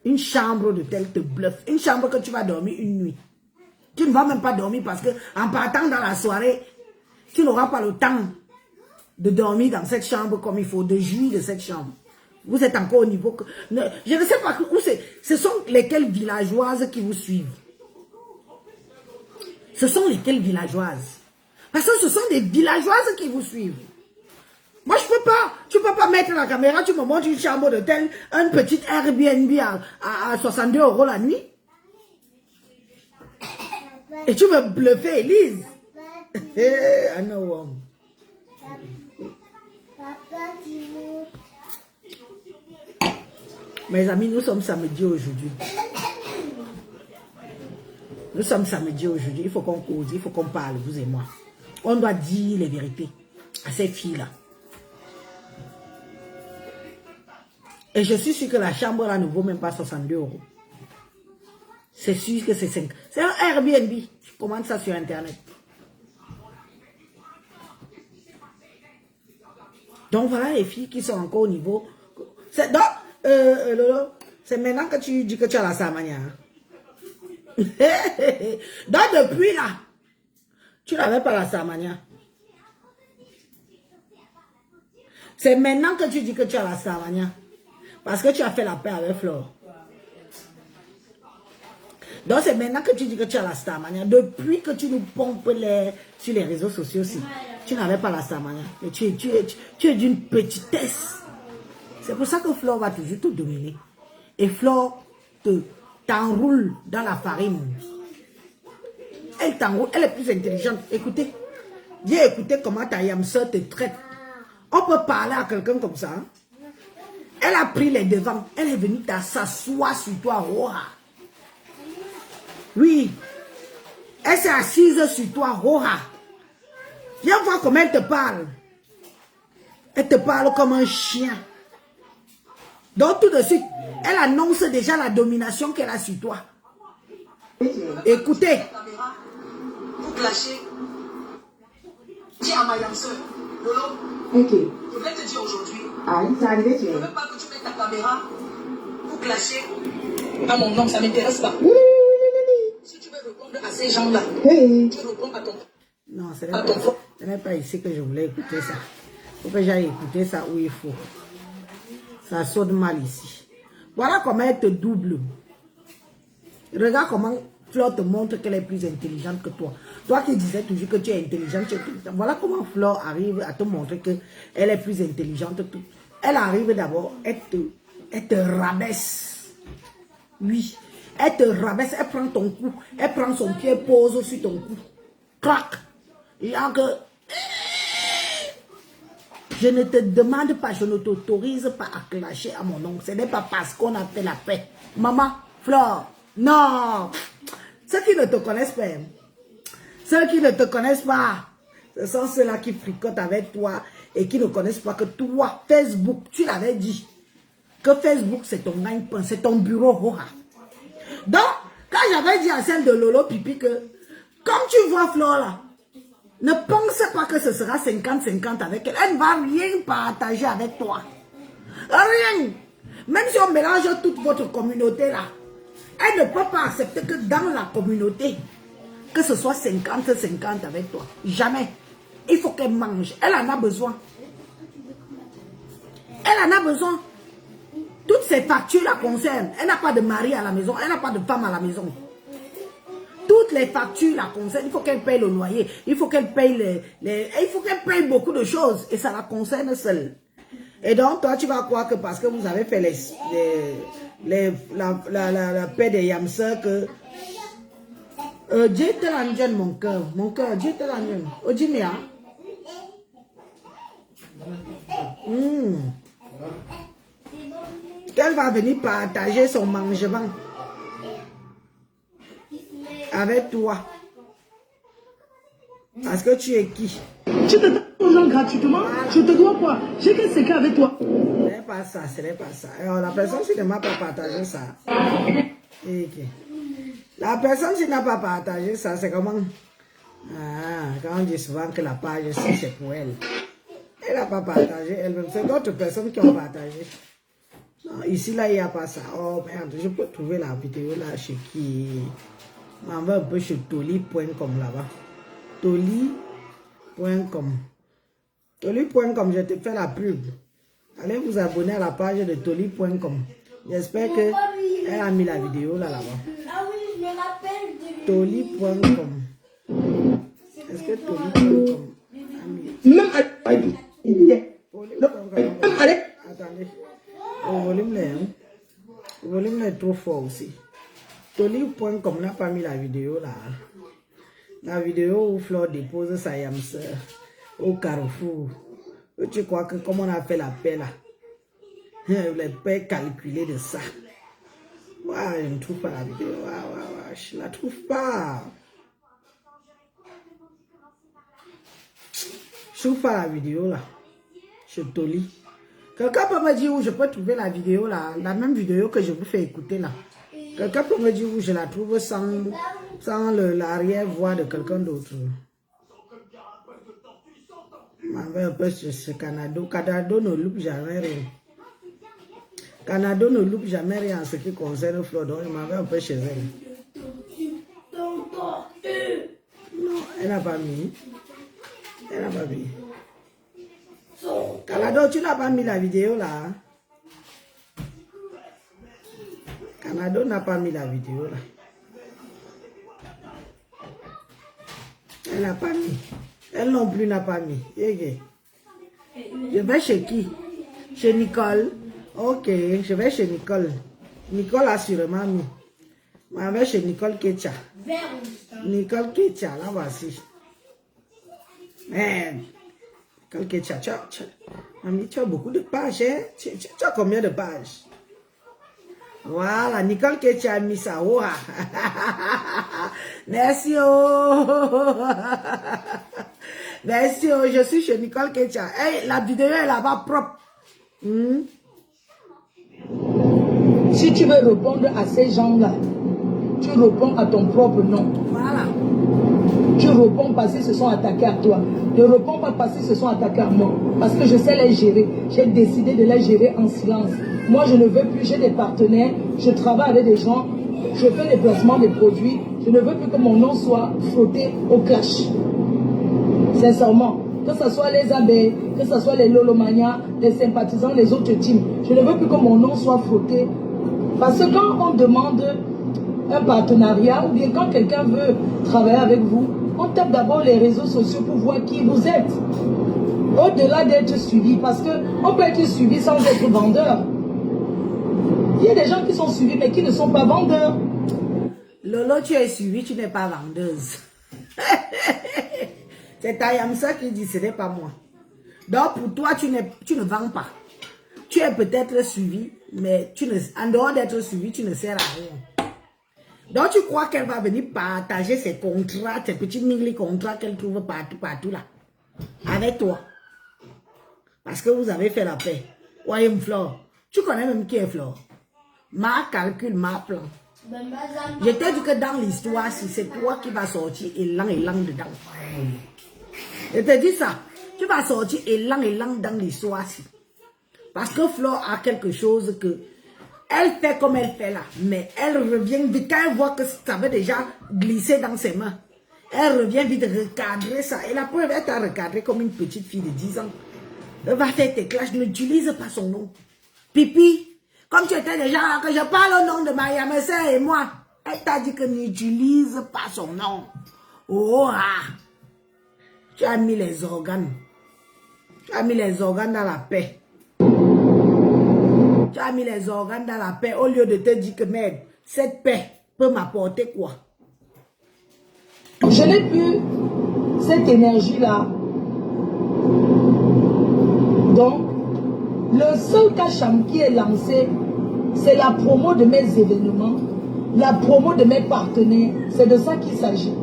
Une chambre d'hôtel te bluffe. Une chambre que tu vas dormir une nuit. Tu ne vas même pas dormir parce que en partant dans la soirée, tu n'auras pas le temps de dormir dans cette chambre comme il faut, de jouir de cette chambre. Vous êtes encore au niveau que... je ne sais pas où c'est. Ce sont lesquelles villageoises qui vous suivent. Ce sont lesquelles villageoises. Parce que ce sont des villageoises qui vous suivent. Moi, je peux pas. Tu peux pas mettre la caméra, tu me montres une chambre d'hôtel, un petit Airbnb à 62 € la nuit. Et tu me bluffer, Elise. I know. Mes amis, nous sommes samedi aujourd'hui. Nous sommes samedi aujourd'hui. Il faut qu'on cause, il faut qu'on parle, vous et moi. On doit dire les vérités à ces filles-là. Et je suis sûr que la chambre là ne vaut même pas 62 €. C'est sûr que c'est 5. C'est un Airbnb. Je commande ça sur Internet. Donc voilà les filles qui sont encore au niveau. C'est maintenant que tu dis que tu as la Samania. Donc depuis là, tu n'avais pas la Samania. C'est maintenant que tu dis que tu as la Samania. Parce que tu as fait la paix avec Flore. Donc c'est maintenant que tu dis que tu as la Starmania. Depuis que tu nous pompes sur les réseaux sociaux aussi, tu n'avais pas la Starmania. Mais tu es d'une petitesse. C'est pour ça que Flore va toujours te dominer. Et Flore t'enroule dans la farine. Elle t'enroule, elle est plus intelligente. Écoutez, viens écouter comment ta yamseur te traite. On peut parler à quelqu'un comme ça. Hein? Elle a pris les devants. Elle est venue s'asseoir sur toi. Roha. Oui. Elle s'est assise sur toi. Roha. Viens voir comment elle te parle. Elle te parle comme un chien. Donc tout de suite, elle annonce déjà la domination qu'elle a sur toi. Écoutez. Vous clashez. Dis à ma yamseur. Lolo. Ok. Je vais te dire aujourd'hui. Ah, ça arrive, tu Je ne veux pas que tu mettes ta caméra pour clasher à mon nom, ça ne m'intéresse pas. Si tu veux répondre à ces gens-là, tu réponds à ton... Non, ce n'est pas ici que je voulais écouter ça. Il faut que j'aille écouter ça où il faut. Ça saute mal ici. Voilà comment elle te double. Regarde comment Flore te montre qu'elle est plus intelligente que toi. Toi qui disais toujours que tu es intelligente, voilà comment Flore arrive à te montrer qu'elle est plus intelligente que toi. Elle arrive d'abord, elle te rabaisse. Oui, elle te rabaisse, elle prend ton cou, elle prend son pied, pose sur ton cou. Crac. Genre que... Je ne te demande pas, je ne t'autorise pas à clasher à mon nom. Ce n'est pas parce qu'on a fait la paix. Maman, Flore, non. Ceux qui ne te connaissent pas, ceux qui ne te connaissent pas, ce sont ceux-là qui fricotent avec toi et qui ne connaissent pas que toi, Facebook, tu l'avais dit, que Facebook c'est ton gagne-pain, c'est ton bureau. Donc, quand j'avais dit à celle de Lolo Pipi que, comme tu vois Flore là, ne pense pas que ce sera 50-50 avec elle. Elle ne va rien partager avec toi. Rien. Même si on mélange toute votre communauté là, elle ne peut pas accepter que dans la communauté, que ce soit 50-50 avec toi. Jamais. Il faut qu'elle mange. Elle en a besoin. Elle en a besoin. Toutes ces factures la concernent. Elle n'a pas de mari à la maison. Elle n'a pas de femme à la maison. Toutes les factures la concernent. Il faut qu'elle paye le loyer. Il faut qu'elle paye il faut qu'elle paye beaucoup de choses. Et ça la concerne seule. Et donc, toi, tu vas croire que parce que vous avez fait la paix des yamseurs que... Dieu te l'enjeune, mon cœur. Mon cœur, Dieu te l'enjeune. Ojimia. Qu'elle va venir partager son mangement avec toi. Parce que tu es qui? Tu te donnes aux gens gratuitement, je te dois quoi? J'ai qu'un secret avec toi. Ce n'est pas ça, ce n'est pas ça. Alors, la personne qui ne m'a pas partagé ça. Okay. La personne qui n'a pas partagé ça, c'est comment? Ah, quand on dit souvent que la page, c'est pour elle. Elle n'a pas partagé elle-même. C'est d'autres personnes qui ont partagé. Non, ici, là, il n'y a pas ça. Oh, merde, je peux trouver la vidéo là chez qui. M'en va un peu chez toli.com là-bas. Toli.com. Toli.com, je te fais la pub. Allez vous abonner à la page de toli.com. J'espère que elle a mis la vidéo là-bas. Ah oui, je me rappelle de Toli.com. Est-ce que toli.com a mis? Attendez. Le volume est trop fort aussi. Toli.com n'a pas mis la vidéo là. La vidéo où Flore dépose sa yamseur au carrefour. Tu crois que comme on a fait la paix là, les paix calculées de ça. Ouais, je ne trouve pas la vidéo. Ouais, je la trouve pas. Je trouve pas la vidéo là. Je Toli. Quelqu'un peut me dire où je peux trouver la vidéo là, la même vidéo que je vous fais écouter là. Quelqu'un peut me dire où je la trouve sans l'arrière-voix de quelqu'un d'autre. Un peu sur ce Canada. Canada ne loupe jamais rien. Canada ne loupe jamais rien en ce qui concerne Flore. Donc il m'avait un peu chez elle. Non, elle n'a pas mis. Elle n'a pas mis. Canada, tu n'as pas mis la vidéo là. Canada n'a pas mis la vidéo là. Elle n'a pas mis. Elle non plus n'a pas mis. Je vais chez qui? Chez Nicole. Ok, je vais chez Nicole. Nicole a sûrement mis. Je vais chez Nicole Ketcha. Nicole Ketcha, là voici. Merde. Nicole Ketcha, tu as beaucoup de pages, hein? Tu as combien de pages? Voilà, Nicole Ketcha a mis ça. Oh. Merci, oh. Merci, oh. Je suis chez Nicole Ketcha. Hey, la vidéo est là-bas propre. Si tu veux répondre à ces gens-là, tu réponds à ton propre nom. Voilà. Tu réponds parce qu'ils se sont attaqués à toi. Ne réponds pas parce qu'ils se sont attaqués à moi. Parce que je sais les gérer. J'ai décidé de les gérer en silence. Moi, je ne veux plus. J'ai des partenaires. Je travaille avec des gens. Je fais des placements de produits. Je ne veux plus que mon nom soit frotté au clash. Sincèrement. Que ce soit les abeilles, que ce soit les Lolomania, les sympathisants, les autres teams. Je ne veux plus que mon nom soit frotté. Parce que quand on demande un partenariat ou bien quand quelqu'un veut travailler avec vous, on tape d'abord les réseaux sociaux pour voir qui vous êtes. Au-delà d'être suivi, parce qu'on peut être suivi sans être vendeur. Il y a des gens qui sont suivis mais qui ne sont pas vendeurs. Lolo, tu es suivi, tu n'es pas vendeuse. C'est ta Yamsa qui dit, ce n'est pas moi. Donc pour toi, tu ne vends pas. Tu es peut-être suivi, mais en dehors d'être suivi, tu ne sers à rien. Donc tu crois qu'elle va venir partager ses contrats, ses petits mingli contrats qu'elle trouve partout là, avec toi. Parce que vous avez fait la paix. Ouais, Flore. Tu connais même qui est Flore. Ma calcul, ma plan. Je t'ai dit que dans l'histoire, si c'est toi qui vas sortir élan dedans. Je te dis ça. Tu vas sortir élan dans l'histoire. Parce que Flore a quelque chose que... Elle fait comme elle fait là. Mais elle revient vite. Quand elle voit que ça avait déjà glissé dans ses mains, elle revient vite recadrer ça. Et la preuve, elle t'a recadré comme une petite fille de 10 ans. Elle va faire tes clashs. N'utilise pas son nom. Pipi, comme tu étais déjà là, que je parle au nom de Maria Messé et moi. Elle t'a dit que n'utilise pas son nom. Oh ah. Tu as mis les organes. Tu as mis les organes dans la paix. Tu as mis les organes dans la paix au lieu de te dire que merde, cette paix peut m'apporter quoi? Je n'ai plus cette énergie-là. Donc, le seul cacham qui est lancé, c'est la promo de mes événements, la promo de mes partenaires. C'est de ça qu'il s'agit.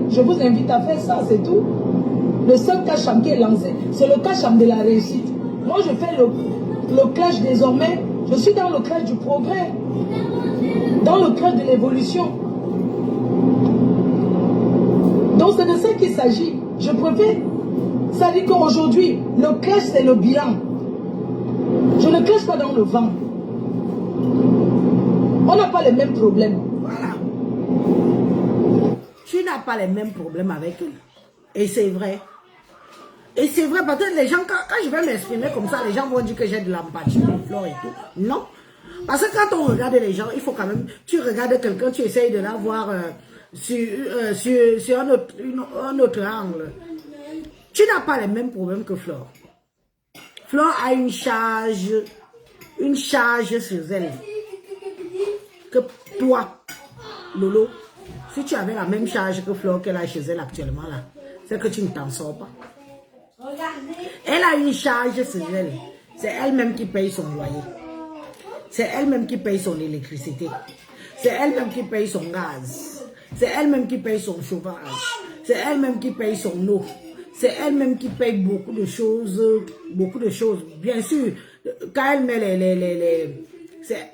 Je vous invite à faire ça, c'est tout. Le seul cacham qui est lancé, c'est le cacham de la réussite. Moi, je fais le clash désormais. Je suis dans le clash du progrès. Dans le clash de l'évolution. Donc, c'est de ça qu'il s'agit. Je préfère. Ça dit qu'aujourd'hui, le clash, c'est le bilan. Je ne crache pas dans le vent. On n'a pas les mêmes problèmes. Voilà. Tu n'as pas les mêmes problèmes avec elle. Et c'est vrai. Et c'est vrai, parce que les gens, quand je vais m'exprimer comme ça, les gens vont dire que j'ai de l'empathie pour Flore et tout. Non. Parce que quand on regarde les gens, il faut quand même, tu regardes quelqu'un, tu essayes de l'avoir sur un autre angle. Tu n'as pas les mêmes problèmes que Flore. Flore a une charge sur elle. Que toi, Lolo, si tu avais la même charge que Flore qu'elle a chez elle actuellement là, c'est que tu ne t'en sors pas. Elle a une charge sur elle. C'est elle-même qui paye son loyer. C'est elle-même qui paye son électricité. C'est elle-même qui paye son gaz. C'est elle-même qui paye son chauffage. C'est elle-même qui paye son eau. C'est elle-même qui paye beaucoup de choses. Beaucoup de choses. Bien sûr, quand elle met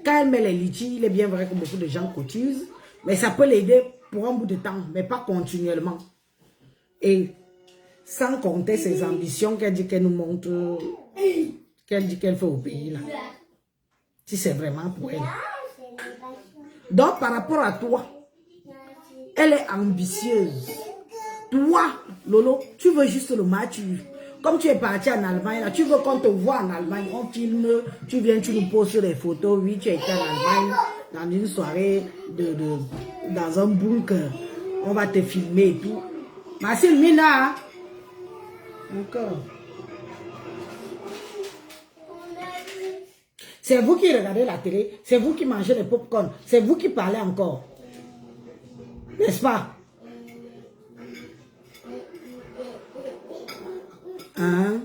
quand elle met les litiges, il est bien vrai que beaucoup de gens cotisent. Mais ça peut l'aider pour un bout de temps, mais pas continuellement. Et sans compter ses ambitions qu'elle dit qu'elle nous montre, qu'elle dit qu'elle fait au pays là. Si c'est vraiment pour elle. Donc par rapport à toi, elle est ambitieuse. Toi, Lolo, tu veux juste le match. Comme tu es parti en Allemagne, là, tu veux qu'on te voit en Allemagne, on filme, tu viens, tu nous poses sur les photos. Oui, tu es en Allemagne, dans une soirée, dans un bunker. On va te filmer et tout. Merci, Mina. Encore. C'est vous qui regardez la télé, c'est vous qui mangez les pop-corn, c'est vous qui parlez encore. N'est-ce pas? Hein?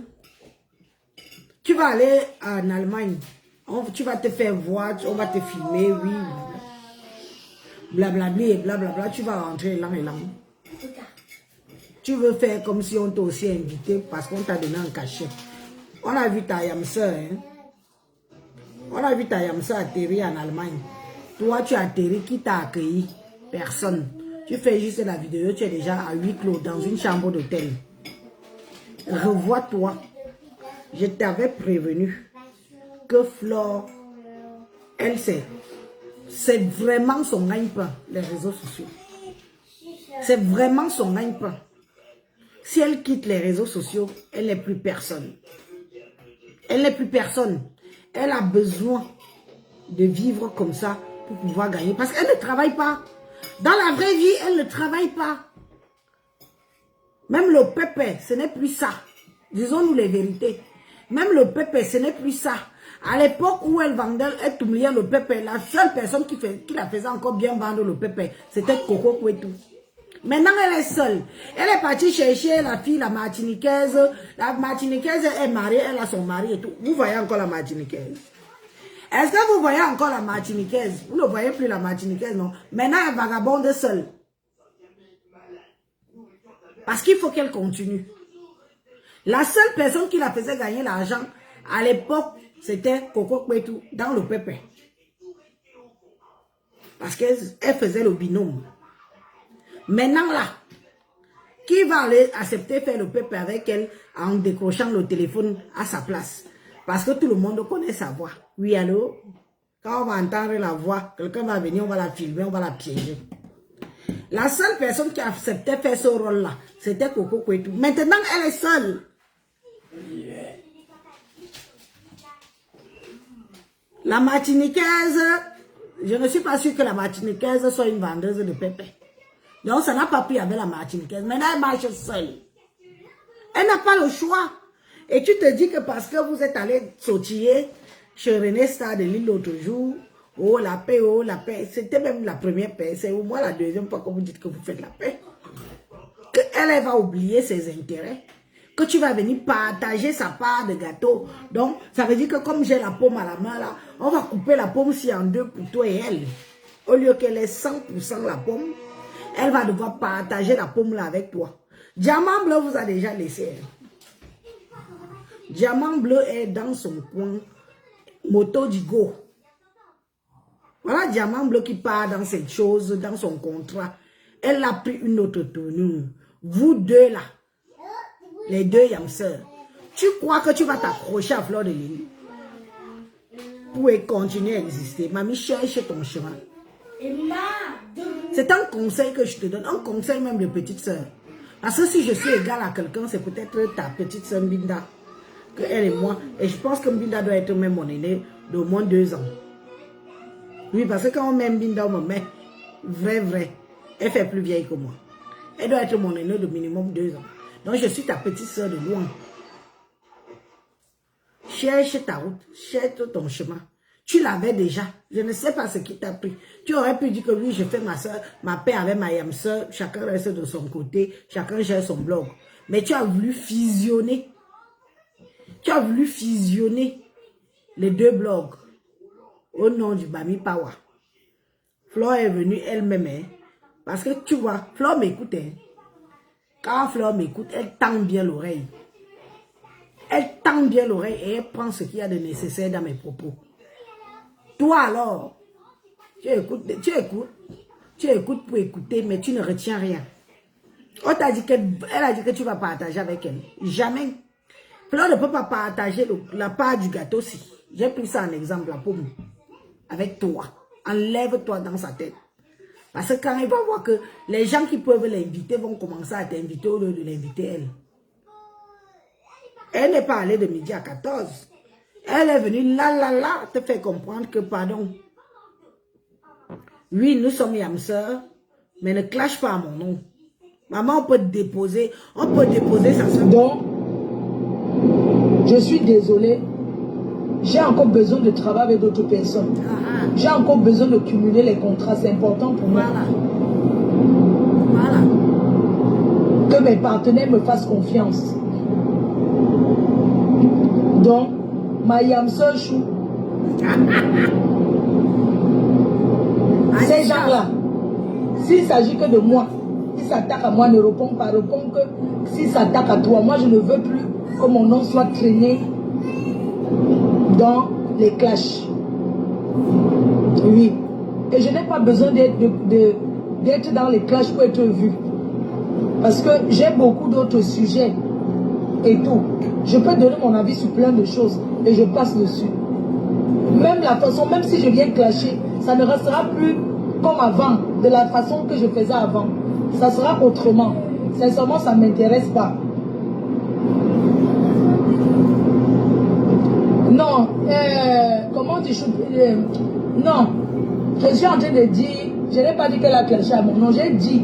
Tu vas aller en Allemagne, tu vas te faire voir, on va te filmer, oui. Blablabla et blablabla, tu vas rentrer là et là. Tu veux faire comme si on t'a aussi invité parce qu'on t'a donné un cachet. On a vu ta Yamsa, hein? On a vu ta Yamsa atterrir en Allemagne. Toi, tu as atterri, qui t'a accueilli? Personne. Tu fais juste la vidéo, tu es déjà à 8 clos dans une chambre d'hôtel. Revois-toi. Je t'avais prévenu que Flore, elle sait. C'est vraiment son gagne-pain, les réseaux sociaux. C'est vraiment son gagne-pain. Si elle quitte les réseaux sociaux, elle n'est plus personne. Elle n'est plus personne. Elle a besoin de vivre comme ça pour pouvoir gagner. Parce qu'elle ne travaille pas. Dans la vraie vie, elle ne travaille pas. Même le pépé, ce n'est plus ça. Disons-nous les vérités. Même le pépé, ce n'est plus ça. À l'époque où elle vendait, elle oubliait le pépé, la seule personne qui la faisait encore bien vendre le pépé, c'était Coco Kwetu. Maintenant, elle est seule. Elle est partie chercher la fille, la Martiniquaise. La Martiniquaise est mariée, elle a son mari et tout. Vous voyez encore la Martiniquaise? Est-ce que vous voyez encore la Martiniquaise? Vous ne voyez plus la Martiniquaise, non? Maintenant, elle vagabonde seule. Parce qu'il faut qu'elle continue. La seule personne qui la faisait gagner l'argent, à l'époque, c'était Coco Kwetu dans le pépé. Parce qu'elle faisait le binôme. Maintenant là, qui va aller accepter faire le pépé avec elle en décrochant le téléphone à sa place? Parce que tout le monde connaît sa voix. Oui, allô? Quand on va entendre la voix, quelqu'un va venir, on va la filmer, on va la piéger. La seule personne qui acceptait faire ce rôle-là, c'était Coco Kwetu. Maintenant, elle est seule. La Martiniquaise, je ne suis pas sûre que la Martiniquaise soit une vendeuse de pépé. Donc, ça n'a pas pris avec la Martiniquaise. Maintenant, elle marche seule. Elle n'a pas le choix. Et tu te dis que parce que vous êtes allé sautiller chez René Star de l'île l'autre jour, oh la paix, c'était même la première paix, c'est au moins la deuxième fois que vous dites que vous faites la paix. Elle va oublier ses intérêts. Que tu vas venir partager sa part de gâteau. Donc, ça veut dire que comme j'ai la pomme à la main là, on va couper la pomme-ci en deux pour toi et elle. Au lieu qu'elle ait 100% la pomme, elle va devoir partager la pomme là avec toi. Diamant Bleu vous a déjà laissé. Diamant Bleu est dans son coin. Moto Digo. Voilà Diamant Bleu qui part dans cette chose, dans son contrat. Elle a pris une autre tournure. Vous deux là, les deux Yamseurs, tu crois que tu vas t'accrocher à Fleur de Lys? pouvez continuer à exister. Mamie, cherche ton chemin. Emma, C'est un conseil que je te donne, un conseil même de petite soeur. Parce que si je suis égale à quelqu'un, c'est peut-être ta petite soeur Mbinda, que elle et moi. Et je pense que Mbinda doit être même mon aîné d'au moins 2 ans. Oui, parce que quand on met Mbinda, on me met vrai. Elle fait plus vieille que moi. Elle doit être mon aîné de minimum 2 ans. Donc je suis ta petite soeur de loin. Cherche ta route, cherche ton chemin. Tu l'avais déjà. Je ne sais pas ce qui t'a pris. Tu aurais pu dire que oui, je fais ma paix avec ma yam soeur. Chacun reste de son côté. Chacun gère son blog. Mais tu as voulu fusionner. Tu as voulu fusionner les 2 blogs au nom du Bami Power. Flore est venue elle-même. Hein, parce que tu vois, Flore m'écoute. Hein. Quand Flore m'écoute, elle tend bien l'oreille. Elle tend bien l'oreille et elle prend ce qu'il y a de nécessaire dans mes propos. Toi alors, tu écoutes pour écouter, mais tu ne retiens rien. On t'a dit elle a dit que tu vas partager avec elle. Jamais. Flore ne peut pas partager la part du gâteau si. J'ai pris ça en exemple là pour moi. Avec toi. Enlève-toi dans sa tête. Parce que quand il va voir que les gens qui peuvent l'inviter vont commencer à t'inviter au lieu de l'inviter elle. Elle n'est pas allée de midi à 14. Elle est venue là, te faire comprendre que, pardon. Oui, nous sommes yam sœurs, mais ne clash pas à mon nom. Maman, on peut déposer sa soeur. Donc, je suis désolée. J'ai encore besoin de travailler avec d'autres personnes. J'ai encore besoin de cumuler les contrats. C'est important pour moi. Voilà. Que mes partenaires me fassent confiance. Donc, ma yam sœur chou. Ces gens-là, s'il s'agit que de moi, s'ils s'attaquent à moi, ne répondent pas. Répondent que s'ils s'attaquent à toi, moi je ne veux plus que mon nom soit traîné dans les clashs. Oui. Et je n'ai pas besoin d'être dans les clashs pour être vu. Parce que j'ai beaucoup d'autres sujets et tout. Je peux donner mon avis sur plein de choses et je passe dessus. Même la façon, même si je viens clasher, ça ne restera plus comme avant, de la façon que je faisais avant. Ça sera autrement. Sincèrement, ça ne m'intéresse pas. Non, comment tu non, je suis en train de dire, je n'ai pas dit qu'elle a clashé à mon nom, j'ai dit,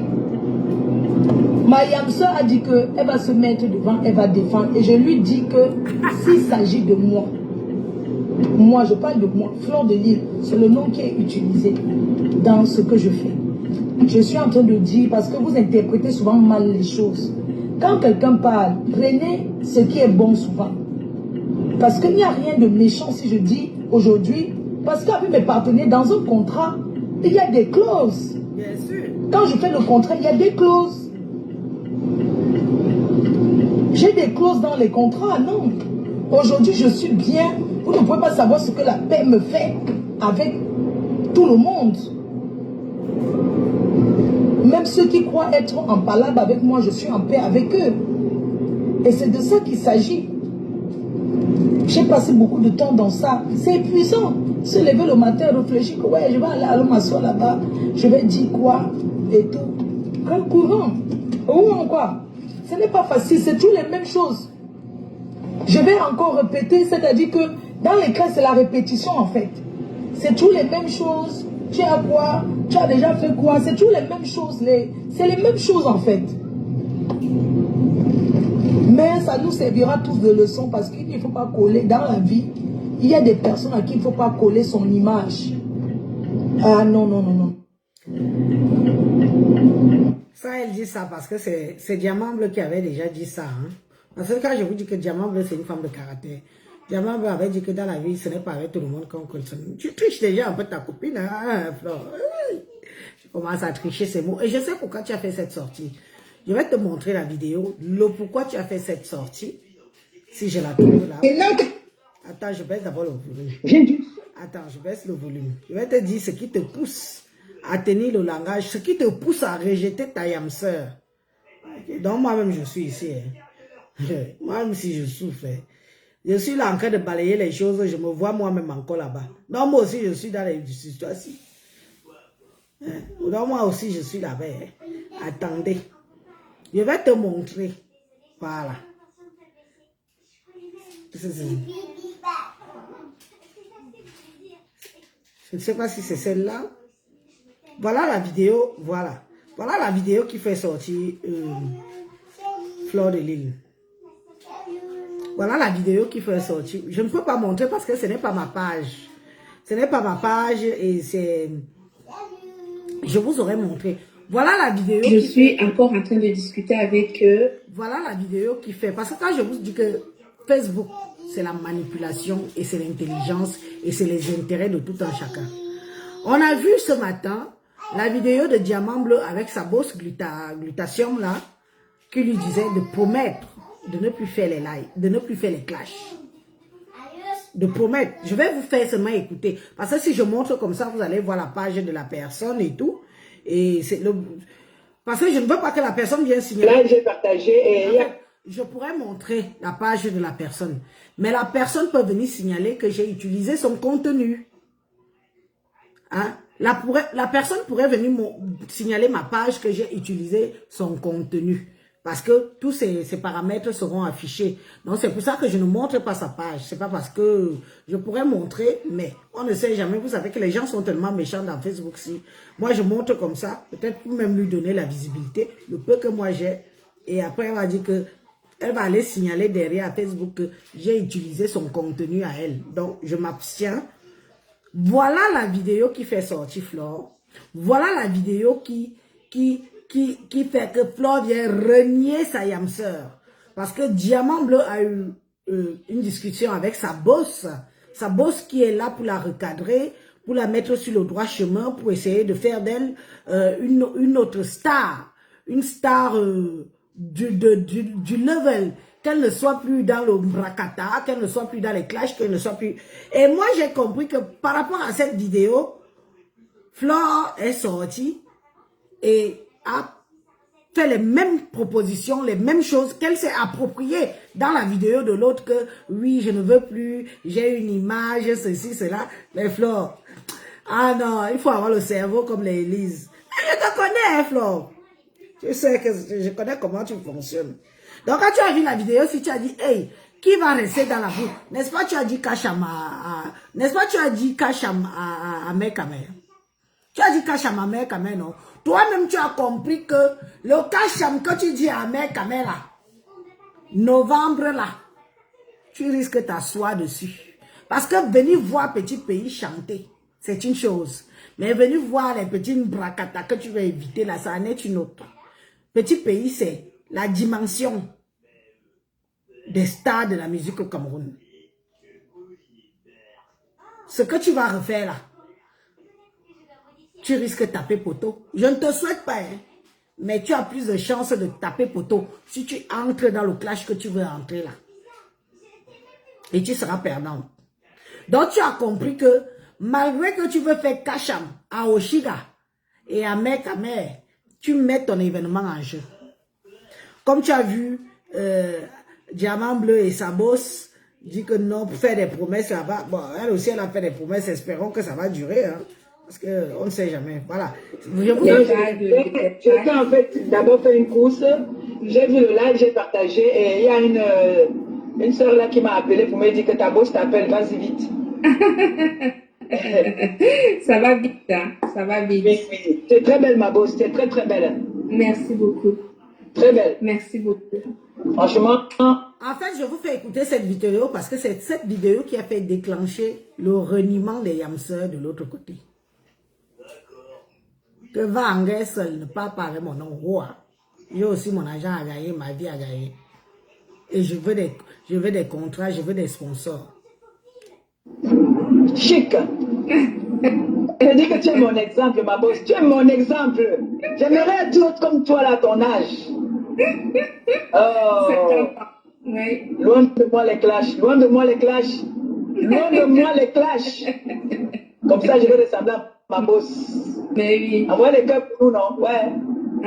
ma yam soeur a dit qu'elle va se mettre devant, elle va défendre. Et je lui dis que s'il s'agit de moi, je parle de moi, Flore de Lille, c'est le nom qui est utilisé dans ce que je fais. Je suis en train de dire, parce que vous interprétez souvent mal les choses. Quand quelqu'un parle, prenez ce qui est bon souvent. Parce qu'il n'y a rien de méchant si je dis aujourd'hui, parce qu'avec mes partenaires, dans un contrat, il y a des clauses. Bien sûr. Quand je fais le contrat, il y a des clauses. J'ai des clauses dans les contrats, non. Aujourd'hui, je suis bien. Vous ne pouvez pas savoir ce que la paix me fait avec tout le monde. Même ceux qui croient être en palabre avec moi, je suis en paix avec eux. Et c'est de ça qu'il s'agit. J'ai passé beaucoup de temps dans ça. C'est épuisant. Se lever le matin, réfléchir que ouais, je vais aller m'asseoir là-bas. Je vais dire quoi et tout. Quel courant. Ou quoi. Ce n'est pas facile. C'est toujours les mêmes choses. Je vais encore répéter. C'est-à-dire que dans les cas, c'est la répétition en fait. C'est toujours les mêmes choses. Tu as quoi? Tu as déjà fait quoi? C'est toujours les mêmes choses. C'est les mêmes choses en fait. Mais ça nous servira tous de leçon parce qu'il ne faut pas coller dans la vie. Il y a des personnes à qui il ne faut pas coller son image. Ah non, non, non, non. Ça, elle dit ça parce que c'est Diamant Bleu qui avait déjà dit ça. Hein? Parce que quand je vous dis que Diamant Bleu, c'est une femme de caractère. Diamant Bleu avait dit que dans la vie, ce n'est pas avec tout le monde qu'on colle. Tu triches déjà un peu ta copine, hein, Flore. Je commence à tricher ces mots. Et je sais pourquoi tu as fait cette sortie. Je vais te montrer la vidéo, pourquoi tu as fait cette sortie. Si je la trouve là. Attends, je baisse d'abord le volume. Attends, je baisse le volume. Je vais te dire ce qui te pousse à tenir le langage, ce qui te pousse à rejeter ta yam sœur. Donc moi-même, je suis ici. Hein. Moi-même, si je souffre, Je suis là en train de balayer les choses, je me vois moi-même encore là-bas. Non, moi aussi, je suis dans les situations. Non, moi aussi, je suis là-bas. Hein. Attendez. Je vais te montrer. Voilà. Je ne sais pas si c'est celle-là. Voilà la vidéo. Voilà. Voilà la vidéo qui fait sortir Fleur de Lille. Voilà la vidéo qui fait sortir. Je ne peux pas montrer parce que ce n'est pas ma page. Ce n'est pas ma page et c'est... Je vous aurais montré. Voilà la vidéo. Je suis encore en train de discuter avec eux. Voilà la vidéo qui fait. Parce que quand je vous dis que Facebook, c'est la manipulation et c'est l'intelligence et c'est les intérêts de tout un chacun. On a vu ce matin la vidéo de Diamant Bleu avec sa bosse glutathium là, qui lui disait de promettre de ne plus faire les lives, de ne plus faire les clashs. De promettre. Je vais vous faire seulement écouter. Parce que si je montre comme ça, vous allez voir la page de la personne et tout. Et c'est le... Parce que je ne veux pas que la personne vienne signaler. Là, j'ai partagé et... Je pourrais montrer la page de la personne. Mais la personne peut venir signaler que j'ai utilisé son contenu. Hein? La personne pourrait venir signaler ma page que j'ai utilisé son contenu. Parce que tous ces paramètres seront affichés. Donc, c'est pour ça que je ne montre pas sa page. C'est pas parce que je pourrais montrer, mais on ne sait jamais. Vous savez que les gens sont tellement méchants dans Facebook. Si moi, je montre comme ça, peut-être pour même lui donner la visibilité, le peu que moi j'ai. Et après, elle va dire que elle va aller signaler derrière à Facebook que j'ai utilisé son contenu à elle. Donc, je m'abstiens. Voilà la vidéo qui fait sortir Flore. Voilà la vidéo qui fait que Flore vient renier sa yam sœur. Parce que Diamant Bleu a eu une discussion avec sa boss. Sa boss qui est là pour la recadrer, pour la mettre sur le droit chemin, pour essayer de faire d'elle une autre star. Une star du level. Qu'elle ne soit plus dans le bracata, qu'elle ne soit plus dans les clashs, qu'elle ne soit plus... Et moi, j'ai compris que par rapport à cette vidéo, Flore est sortie et a fait les mêmes propositions, les mêmes choses qu'elle s'est appropriées dans la vidéo de l'autre que oui, je ne veux plus, j'ai une image, ceci, cela. Mais Flore, ah non, il faut avoir le cerveau comme les Élise. Je te connais, hein, Flore. Je sais que je connais comment tu fonctionnes. Donc, quand tu as vu la vidéo, si tu as dit, hey, qui va rester dans la boue? N'est-ce pas, tu as dit Kacham n'est-ce pas, tu as dit Kacham à Mekame? Tu as dit Kacham à Mekame, non? Toi-même, tu as compris que le Kacham que tu dis à Mekame, là, novembre, là, tu risques t'asseoir dessus. Parce que venir voir Petit Pays chanter, c'est une chose. Mais venir voir les petits bracata que tu vas éviter, là, ça en est une autre. Petit Pays, c'est la dimension des stars de la musique au Cameroun. Ce que tu vas refaire là, tu risques de taper poteau. Je ne te souhaite pas, hein, mais tu as plus de chances de taper poteau si tu entres dans le clash que tu veux entrer là. Et tu seras perdant. Donc tu as compris que malgré que tu veux faire Kacham à Oshiga et à Mekame, tu mets ton événement en jeu. Comme tu as vu, Diamant Bleu et sa boss dit que non, pour faire des promesses là-bas. Bon, elle aussi, elle a fait des promesses, espérons que ça va durer, hein, parce qu'on ne sait jamais. Voilà. J'ai en fait d'abord fait une course, j'ai vu le live, j'ai partagé, et il y a une soeur là qui m'a appelé pour me dire que ta boss t'appelle, vas-y vite. Ça va vite, hein? Ça va vite. Oui. Tu es très belle, ma boss, tu es très très belle. Merci beaucoup. Très belle. Merci beaucoup. Franchement. En fait, je vous fais écouter cette vidéo parce que c'est cette vidéo qui a fait déclencher le reniement des yamseurs de l'autre côté. Que va en guerre seul, ne pas parler mon nom roi. J'ai aussi mon argent à gagner, ma vie à gagner. Et je veux des contrats, je veux des sponsors. Chic. Je dis que tu es mon exemple, ma boss. Tu es mon exemple. J'aimerais être autre comme toi, là, à ton âge. Oh. Oui. Loin de moi les clashs. Loin de moi les clashs. Loin de moi les clashs. Comme ça, je vais ressembler à ma boss. Mais oui. Envoie les cœurs pour nous, non? Ouais.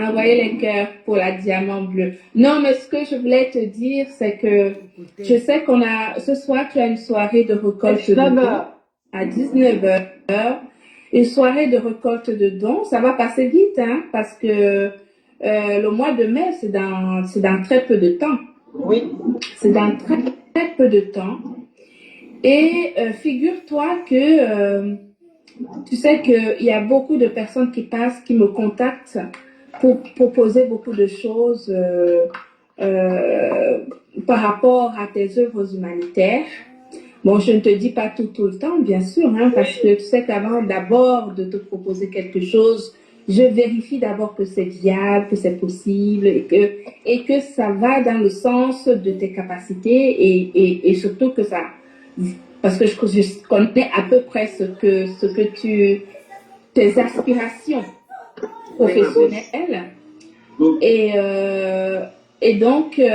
envoyer les cœurs pour la diamant bleu. Non, mais ce que je voulais te dire, c'est que je sais qu'on a, ce soir, tu as une soirée de récolte de dons à 19 heures. Une soirée de récolte de dons, ça va passer vite, hein, parce que le mois de mai, c'est dans très peu de temps. Oui. C'est dans très, très peu de temps. Et figure-toi que tu sais qu'il y a beaucoup de personnes qui passent, qui me contactent pour proposer beaucoup de choses par rapport à tes œuvres humanitaires. Bon, je ne te dis pas tout le temps, bien sûr, hein, parce que tu sais qu'avant d'abord de te proposer quelque chose, je vérifie d'abord que c'est viable, que c'est possible et que ça va dans le sens de tes capacités et surtout que ça... Parce que je connais à peu près ce que tes aspirations professionnelles. Et donc, il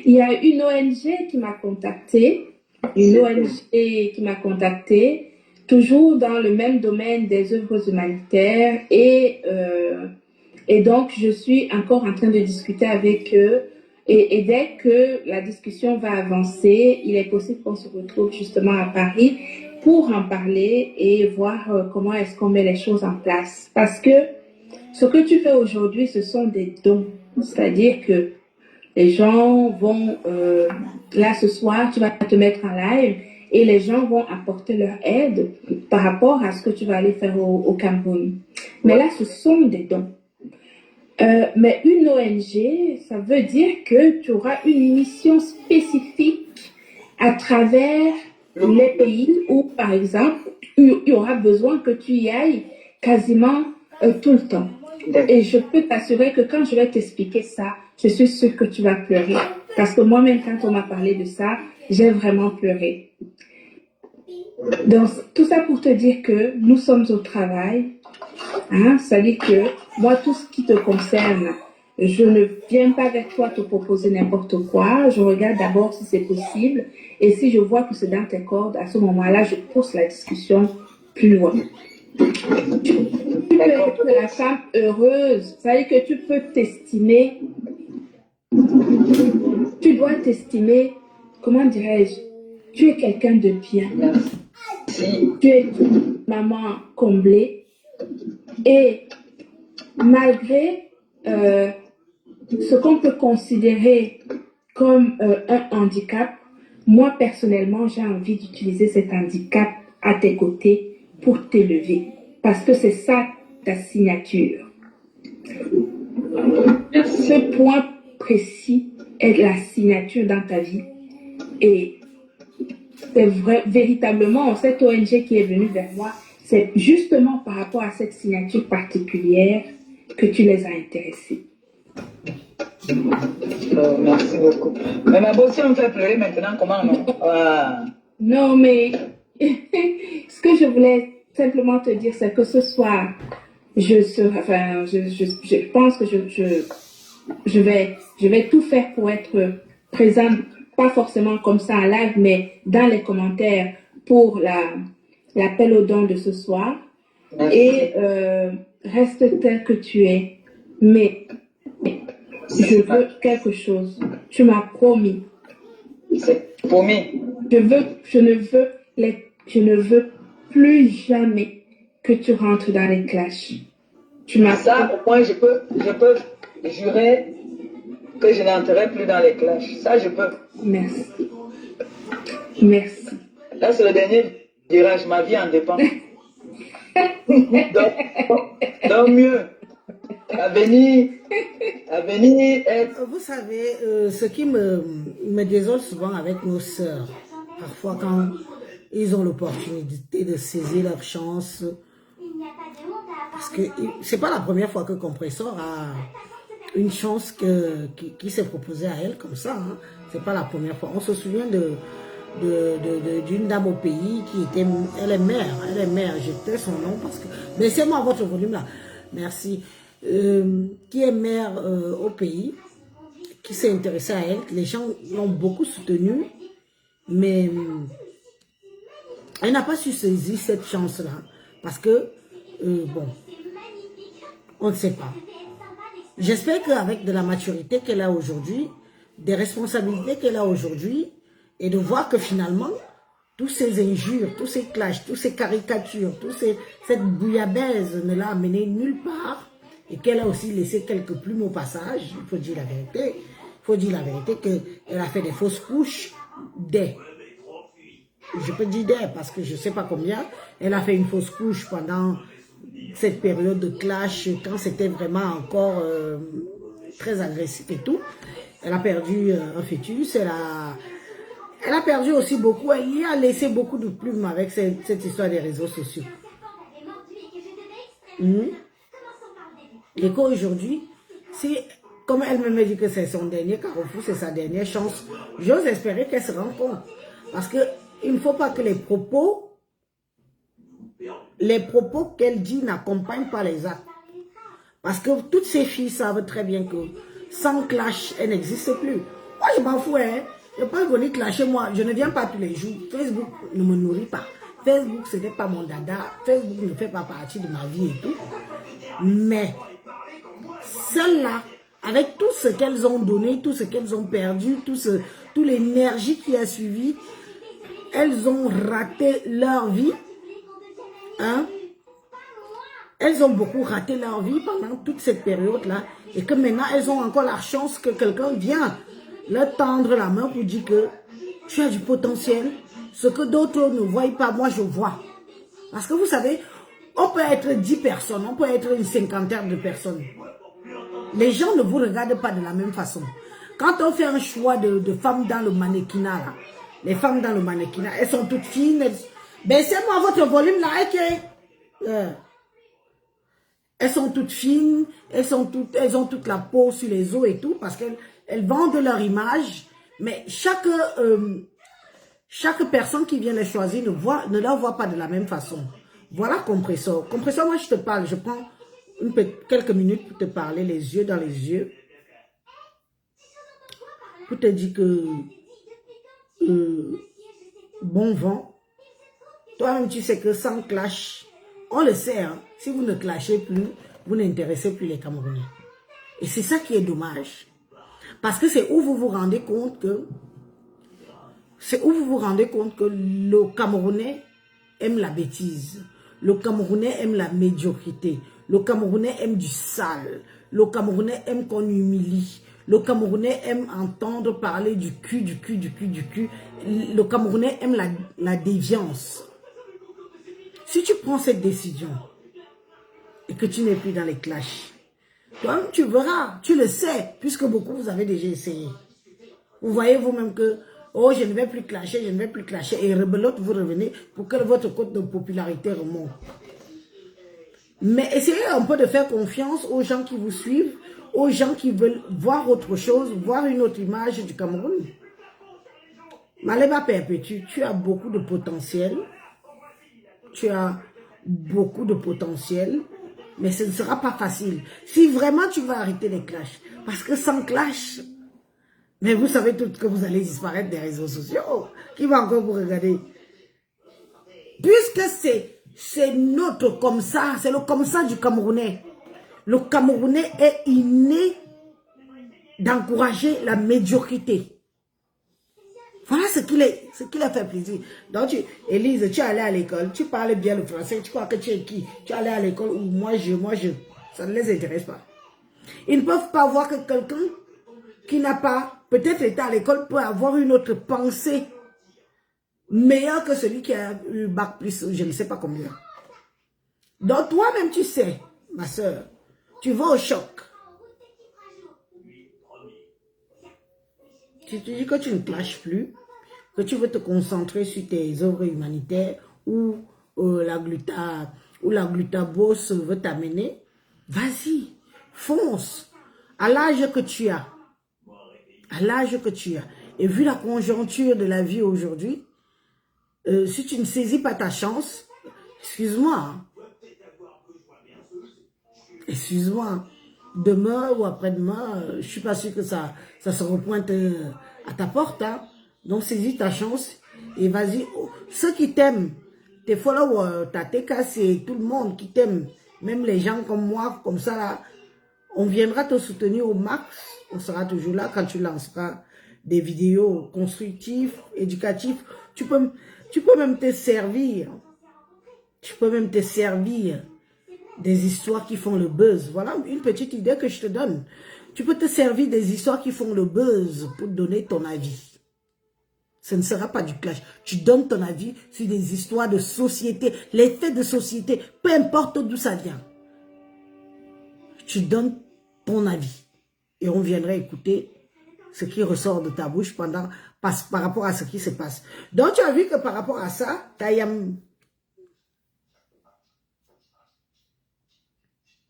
y a une ONG qui m'a contactée, toujours dans le même domaine des œuvres humanitaires et donc je suis encore en train de discuter avec eux et dès que la discussion va avancer, il est possible qu'on se retrouve justement à Paris pour en parler et voir comment est-ce qu'on met les choses en place. Parce que ce que tu fais aujourd'hui, ce sont des dons. C'est-à-dire que les gens vont, là ce soir, tu vas te mettre en live et les gens vont apporter leur aide par rapport à ce que tu vas aller faire au Cameroun. Mais là, ce sont des dons. Mais une ONG, ça veut dire que tu auras une mission spécifique à travers les pays où, par exemple, il y aura besoin que tu y ailles quasiment tout le temps. Et je peux t'assurer que quand je vais t'expliquer ça, je suis sûre que tu vas pleurer. Parce que moi-même, quand on m'a parlé de ça, j'ai vraiment pleuré. Donc, tout ça pour te dire que nous sommes au travail. Hein, ça dit que moi, tout ce qui te concerne, je ne viens pas vers toi te proposer n'importe quoi. Je regarde d'abord si c'est possible. Et si je vois que c'est dans tes cordes, à ce moment-là, je pousse la discussion plus loin. Tu peux être la femme heureuse. Ça veut dire que tu peux t'estimer. Tu dois t'estimer, comment dirais-je, tu es quelqu'un de bien. Tu es une maman comblée. Et malgré ce qu'on peut considérer comme un handicap, moi personnellement, j'ai envie d'utiliser cet handicap à tes côtés pour t'élever. Parce que c'est ça ta signature. Ce point précis est la signature dans ta vie. Et c'est vrai, véritablement, cette ONG qui est venue vers moi, c'est justement par rapport à cette signature particulière que tu les as intéressés. Merci beaucoup. Mais ma bosse, on me fait pleurer maintenant, comment non? Non, mais ce que je voulais simplement te dire, c'est que ce soir, je pense que je vais tout faire pour être présente, pas forcément comme ça en live, mais dans les commentaires pour l'appel aux dons de ce soir. Merci. Et reste tel que tu es. Mais je veux quelque chose. Tu m'as promis. C'est promis. Je ne veux plus jamais que tu rentres dans les clashs. Tu m'as ça, au moins, je peux jurer que je n'entrerai plus dans les clashs. Ça, je peux. Merci. Merci. Là, c'est le dernier virage. Ma vie en dépend. donc mieux. À venir être... Vous savez, ce qui me désole souvent avec nos sœurs, parfois quand ils ont l'opportunité de saisir leur chance, parce que c'est pas la première fois que Compressor a une chance qui s'est proposée à elle comme ça. Hein. C'est pas la première fois. On se souvient d'une dame au pays qui était... Elle est mère, j'étais son nom parce que... Laissez-moi votre volume là. Merci. Qui est mère au pays, qui s'est intéressée à elle. Les gens l'ont beaucoup soutenue, mais elle n'a pas su saisir cette chance-là. Parce que, bon, On ne sait pas. J'espère qu'avec de la maturité qu'elle a aujourd'hui, des responsabilités qu'elle a aujourd'hui, et de voir que finalement, tous ces injures, tous ces clashs, tous ces caricatures, cette bouillabaisse ne l'a amené nulle part, et qu'elle a aussi laissé quelques plumes au passage, il faut dire la vérité. Il faut dire la vérité qu'elle a fait des fausses couches dès. Je peux dire dès parce que je ne sais pas combien. Elle a fait une fausse couche pendant cette période de clash, quand c'était vraiment encore très agressif et tout. Elle a perdu un fœtus, elle a perdu aussi beaucoup, elle y a laissé beaucoup de plumes avec cette histoire des réseaux sociaux. Et qu'aujourd'hui, si, comme elle me dit que c'est son dernier carrefour, c'est sa dernière chance, j'ose espérer qu'elle se rend compte. Parce qu'il ne faut pas que les propos qu'elle dit n'accompagnent pas les actes. Parce que toutes ces filles savent très bien que sans clash, elles n'existent plus. Moi, je m'en fous, hein. Je ne peux pas venir clasher, moi. Je ne viens pas tous les jours. Facebook ne me nourrit pas. Facebook, ce n'est pas mon dada. Facebook ne fait pas partie de ma vie et tout. Mais, celles-là, avec tout ce qu'elles ont donné, tout ce qu'elles ont perdu, toute l'énergie qui a suivi, elles ont raté leur vie. Hein? Elles ont beaucoup raté leur vie pendant toute cette période-là. Et que maintenant, elles ont encore la chance que quelqu'un vienne leur tendre la main pour dire que tu as du potentiel. Ce que d'autres ne voient pas, moi je vois. Parce que vous savez, on peut être 10 personnes, on peut être une cinquantaine de personnes. Les gens ne vous regardent pas de la même façon. Quand on fait un choix de femmes dans le mannequinat, là, les femmes dans le mannequinat, elles sont toutes fines. Baissez-moi votre volume là, ok? Elles sont toutes fines, elles ont toute la peau sur les os et tout, parce qu'elles vendent leur image, mais chaque personne qui vient les choisir ne la voit pas de la même façon. Voilà Compressor. Compressor, moi je te parle, je prends quelques minutes pour te parler les yeux dans les yeux, pour te dire que bon vent. Toi-même tu sais que sans clash, on le sait, hein, si vous ne clashez plus, vous n'intéressez plus les Camerounais. Et c'est ça qui est dommage. Parce que c'est où vous vous rendez compte que le Camerounais aime la bêtise. Le Camerounais aime la médiocrité. Le Camerounais aime du sale. Le Camerounais aime qu'on humilie. Le Camerounais aime entendre parler du cul, du cul, du cul, du cul. Le Camerounais aime la déviance. Si tu prends cette décision et que tu n'es plus dans les clashs, toi tu verras, tu le sais, puisque beaucoup vous avez déjà essayé. Vous voyez vous-même que, oh, je ne vais plus clasher, je ne vais plus clasher, et rebelote, vous revenez pour que votre cote de popularité remonte. Mais essayez un peu de faire confiance aux gens qui vous suivent, aux gens qui veulent voir autre chose, voir une autre image du Cameroun. Malema Perpétue, tu as beaucoup de potentiel. Tu as beaucoup de potentiel, mais ce ne sera pas facile. Si vraiment tu vas arrêter les clashs, parce que sans clash, mais vous savez tout que vous allez disparaître des réseaux sociaux. Qui va encore vous regarder? Puisque c'est notre comme ça, c'est le comme ça du Camerounais. Le Camerounais est inné d'encourager la médiocrité. Voilà ce qui a fait plaisir. Donc, Élise, tu es allée à l'école, tu parles bien le français, tu crois que tu es qui? Tu es allée à l'école ou moi je, ça ne les intéresse pas. Ils ne peuvent pas voir que quelqu'un qui n'a pas peut-être été à l'école peut avoir une autre pensée meilleure que celui qui a eu bac plus, je ne sais pas combien. Donc, toi-même, tu sais, ma soeur, tu vas au choc. Tu te dis que tu ne clashes plus, que tu veux te concentrer sur tes œuvres humanitaires ou la glutabose veut t'amener, vas-y, fonce. À l'âge que tu as, et vu la conjoncture de la vie aujourd'hui, si tu ne saisis pas ta chance, excuse-moi, demain ou après-demain, je ne suis pas sûre que ça se repointe à ta porte. Hein. Donc, saisis ta chance et vas-y. Ceux qui t'aiment, tes followers, ta TKC, tout le monde qui t'aime Même les gens comme moi, comme ça, là, on viendra te soutenir au max. On sera toujours là quand tu lanceras des vidéos constructives, éducatives. Tu peux même te servir. Tu peux même te servir des histoires qui font le buzz. Voilà une petite idée que je te donne. Tu peux te servir des histoires qui font le buzz pour donner ton avis. Ce ne sera pas du clash. Tu donnes ton avis sur des histoires de société, les faits de société, peu importe d'où ça vient. Tu donnes ton avis. Et on viendra écouter ce qui ressort de ta bouche par rapport à ce qui se passe. Donc tu as vu que par rapport à ça, Tayam...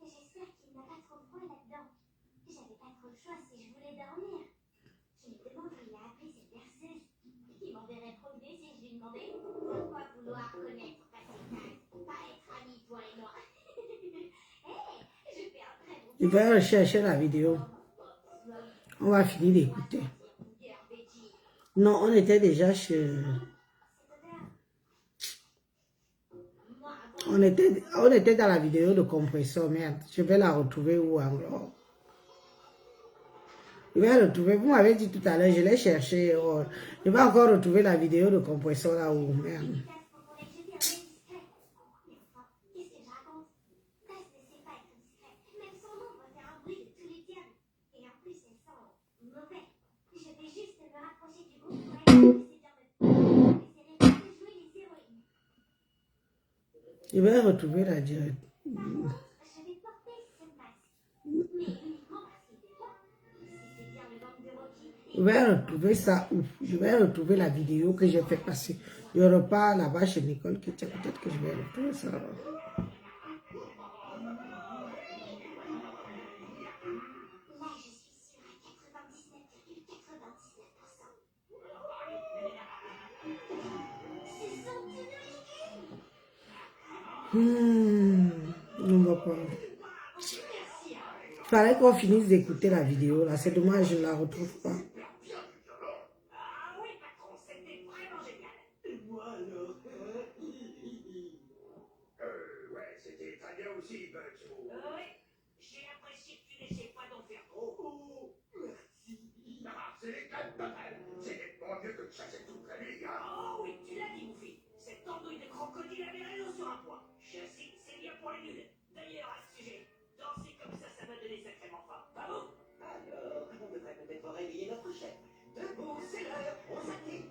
J'espère qu'il n'a pas trop froid là-dedans. J'avais pas trop le choix si je voulais dormir. Je me demande où il a appris cette berceuse. Il m'enverrait promener si je lui demandais. Pourquoi vouloir connaître Patrick, pas être amis, toi et moi. Je fais un très bon Je vais rechercher la vidéo. On va finir d'écouter. Non, on était déjà chez... On était dans la vidéo de compresseur, merde. Je vais la retrouver où alors? Je vais la retrouver. Vous m'avez dit tout à l'heure, je l'ai cherché. Oh, je vais encore retrouver la vidéo de compresseur là où, merde. Qu'est-ce que je raconte? Tess ne sait pas être discret. Même son nom va faire un bruit de tous les diables. Et en plus, elle sent mauvais. Je vais juste me rapprocher du groupe pour essayer de jouer les héroïnes. Je vais retrouver la directe. Je vais porter ce masque. Mais uniquement parce qu'il est là. Si c'est bien le gang de Rocky. Je vais retrouver ça où? Je vais retrouver la vidéo que j'ai fait passer. Il y aura pas là-bas chez Nicole qui tient. Peut-être que je vais retrouver ça. Là, je suis sûre à 99,99%. Ce sont tous nos légumes. On va pas. Il fallait qu'on finisse d'écouter la vidéo là. C'est dommage, je ne la retrouve pas. Ah oui, patron, c'était vraiment génial. Et moi alors Ouais, c'était très bien aussi, Bugs. Oui, j'ai apprécié que tu n'essaies pas d'en faire trop. Oh, merci. Ah, c'est les quatre total. C'est nettement mieux que de chasser toute la nuit, hein. Oh oui, tu l'as dit, Moufi. Cette andouille de crocodile avait raison sur un point. Chasser, c'est bien pour les nuls. D'ailleurs, à ce sujet, danser comme ça m'a donné sacrément faim. Pas vous? Alors, on devrait peut-être réveiller notre chef. Debout, c'est l'heure, on s'active.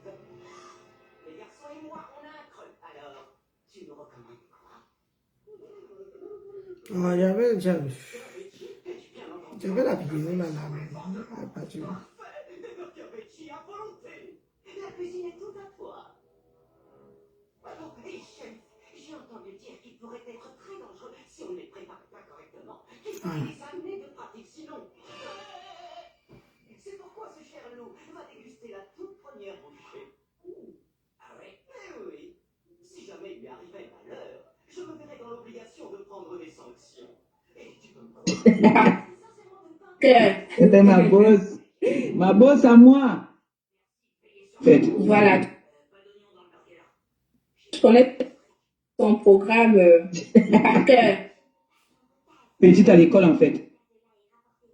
Les garçons et moi, on a un creux. Alors, tu nous recommandes quoi? Oh, j'avais la vidéo là, mais pas du tout. Vecchi à volonté. La cuisine est toute à toi. Oh, et chef, j'ai entendu dire qu'il pourrait être très dangereux si on ne les prépare pas correctement. Qu'il faut les amener de pratique, sinon... C'est pourquoi ce cher loup va déguster la toute première bouchée. Ah oui? Eh oui. Si jamais il lui arrivait malheur, je me verrais dans l'obligation de prendre des sanctions. Et tu peux me croire. C'était ma bosse. Ma bosse à moi. Faites. Voilà. Je connais ton programme par cœur. Petite à l'école, en fait.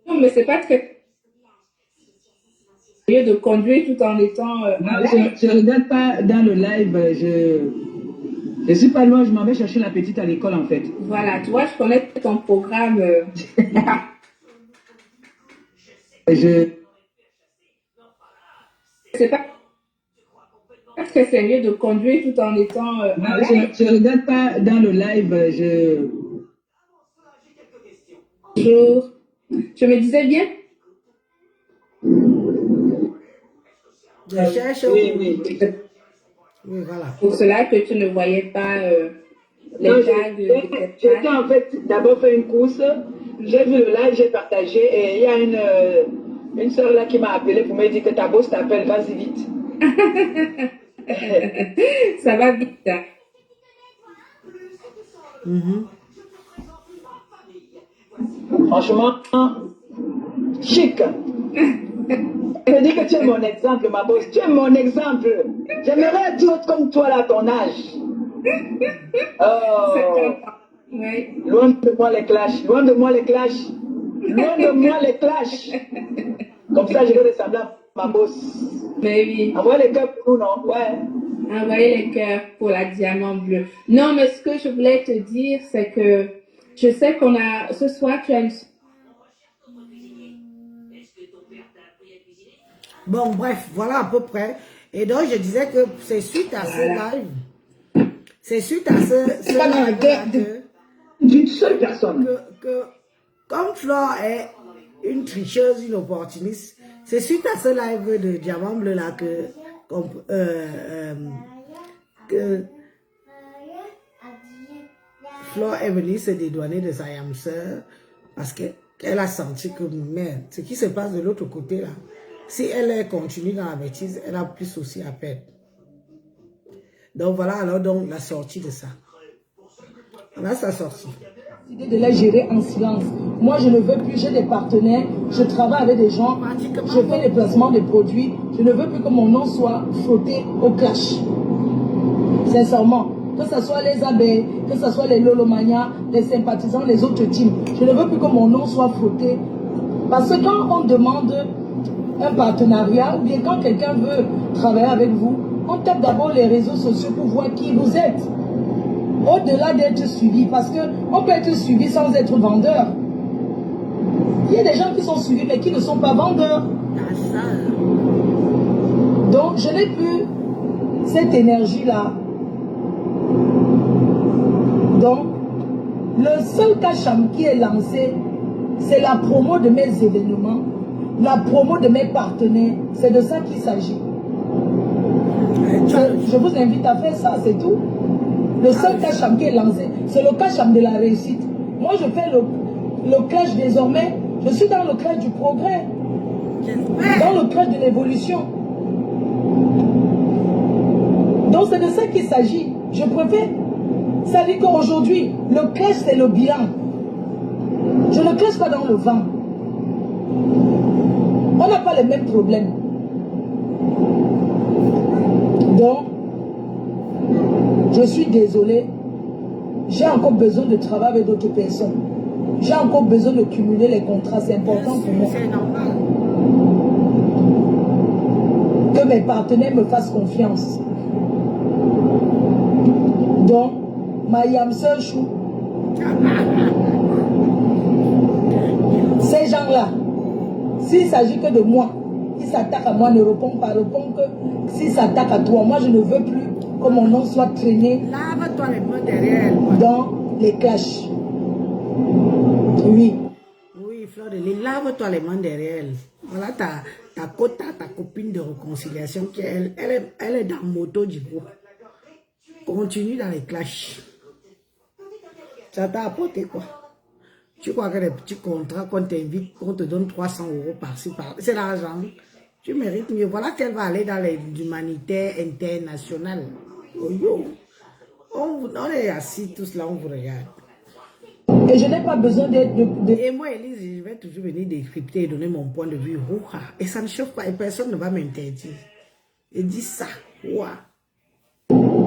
Non, mais c'est pas très sérieux de conduire tout en étant Je regarde pas dans le live. Je suis pas loin, je m'en vais chercher la petite à l'école, en fait. Voilà, tu vois, je connais ton programme. C'est pas très sérieux de conduire tout en étant Je regarde pas dans le live. Bonjour. Je me disais bien. Je cherche. Oui. Oui, voilà. Pour cela que tu ne voyais pas les Non, tags de cette J'étais page. en fait d'abord fait une course. J'ai vu le live, j'ai partagé. Et il y a une soeur là qui m'a appelé pour me dire que ta bosse t'appelle, vas-y vite. Ça va vite. Hein. Franchement, chic. Je dis que tu es mon exemple, ma bosse. Tu es mon exemple. J'aimerais être autre comme toi là, à ton âge. Oh. Oui. Loin de moi les clashs, loin de moi les clashs, loin de moi les clashs. Comme ça, je vais ressembler à ma boss. Mais oui. Envoyez les cœurs pour nous, non? Ouais. Envoyez les cœurs pour la diamant bleu. Non, mais ce que je voulais te dire, c'est que je sais qu'on a, ce soir, tu as une... Est-ce que ton père t'a appris à cuisiner? Bon, bref, voilà à peu près. Et donc, je disais que c'est suite à ce live. C'est suite à ce Pas dans la guerre d'une seule personne. que comme Flore est une tricheuse, une opportuniste, c'est suite à ce live de Diamant Bleu là que Flore est venue se dédouaner de sa âme sœur parce qu'elle a senti que, merde, ce qui se passe de l'autre côté là, si elle continue dans la bêtise, elle a plus aussi à perdre. Donc voilà alors donc la sortie de ça. Voilà sa sortie. De la gérer en silence. Moi, je ne veux plus, j'ai des partenaires, je travaille avec des gens, je fais des placements de produits. Je ne veux plus que mon nom soit frotté au clash. Sincèrement, que ce soit les abeilles, que ce soit les Lolomania, les sympathisants, les autres teams, je ne veux plus que mon nom soit frotté. Parce que quand on demande un partenariat, ou bien quand quelqu'un veut travailler avec vous, on tape d'abord les réseaux sociaux pour voir qui vous êtes. Au-delà d'être suivi, parce qu'on peut être suivi sans être vendeur. Il y a des gens qui sont suivis mais qui ne sont pas vendeurs. Donc je n'ai plus cette énergie-là. Donc, le seul cacham qui est lancé, c'est la promo de mes événements, la promo de mes partenaires. C'est de ça qu'il s'agit. Je vous invite à faire ça, c'est tout. Le seul cacham qui est lancé, c'est le cacham de la réussite. Moi, je fais le clash désormais. Je suis dans le clash du progrès. Dans le clash de l'évolution. Donc, c'est de ça qu'il s'agit. Je préfère. Ça dit qu'aujourd'hui, le clash, c'est le bilan. Je ne clash pas dans le vent. On n'a pas les mêmes problèmes. Donc, je suis désolé. J'ai encore besoin de travailler avec d'autres personnes. J'ai encore besoin de cumuler les contrats. C'est important pour moi. C'est normal. Que mes partenaires me fassent confiance. Donc, ma yamse chou. Ces gens-là, s'il s'agit que de moi, qui s'attaquent à moi, ne répondent pas, répondent que s'ils s'attaquent à toi, moi je ne veux plus que mon nom soit traîné Lave-toi les mains derrière. dans les clashs. Oui. Oui, Fleur de Lys, lave-toi les mains derrière elle. Voilà ta copine de réconciliation qui elle est dans le moto du groupe. Continue dans les clashs. Ça t'a apporté quoi? Tu crois que les petits contrats qu'on t'invite, qu'on te donne 300 € par-ci, par-là, c'est l'argent. Tu mérites mieux. Voilà qu'elle va aller dans l'humanitaire international. Oh, yo. On est assis tous là, on vous regarde. Et je n'ai pas besoin d'être... Et moi, Elise, je vais toujours venir décrypter et donner mon point de vue. Et ça ne chauffe pas et personne ne va m'interdire. Et dis ça.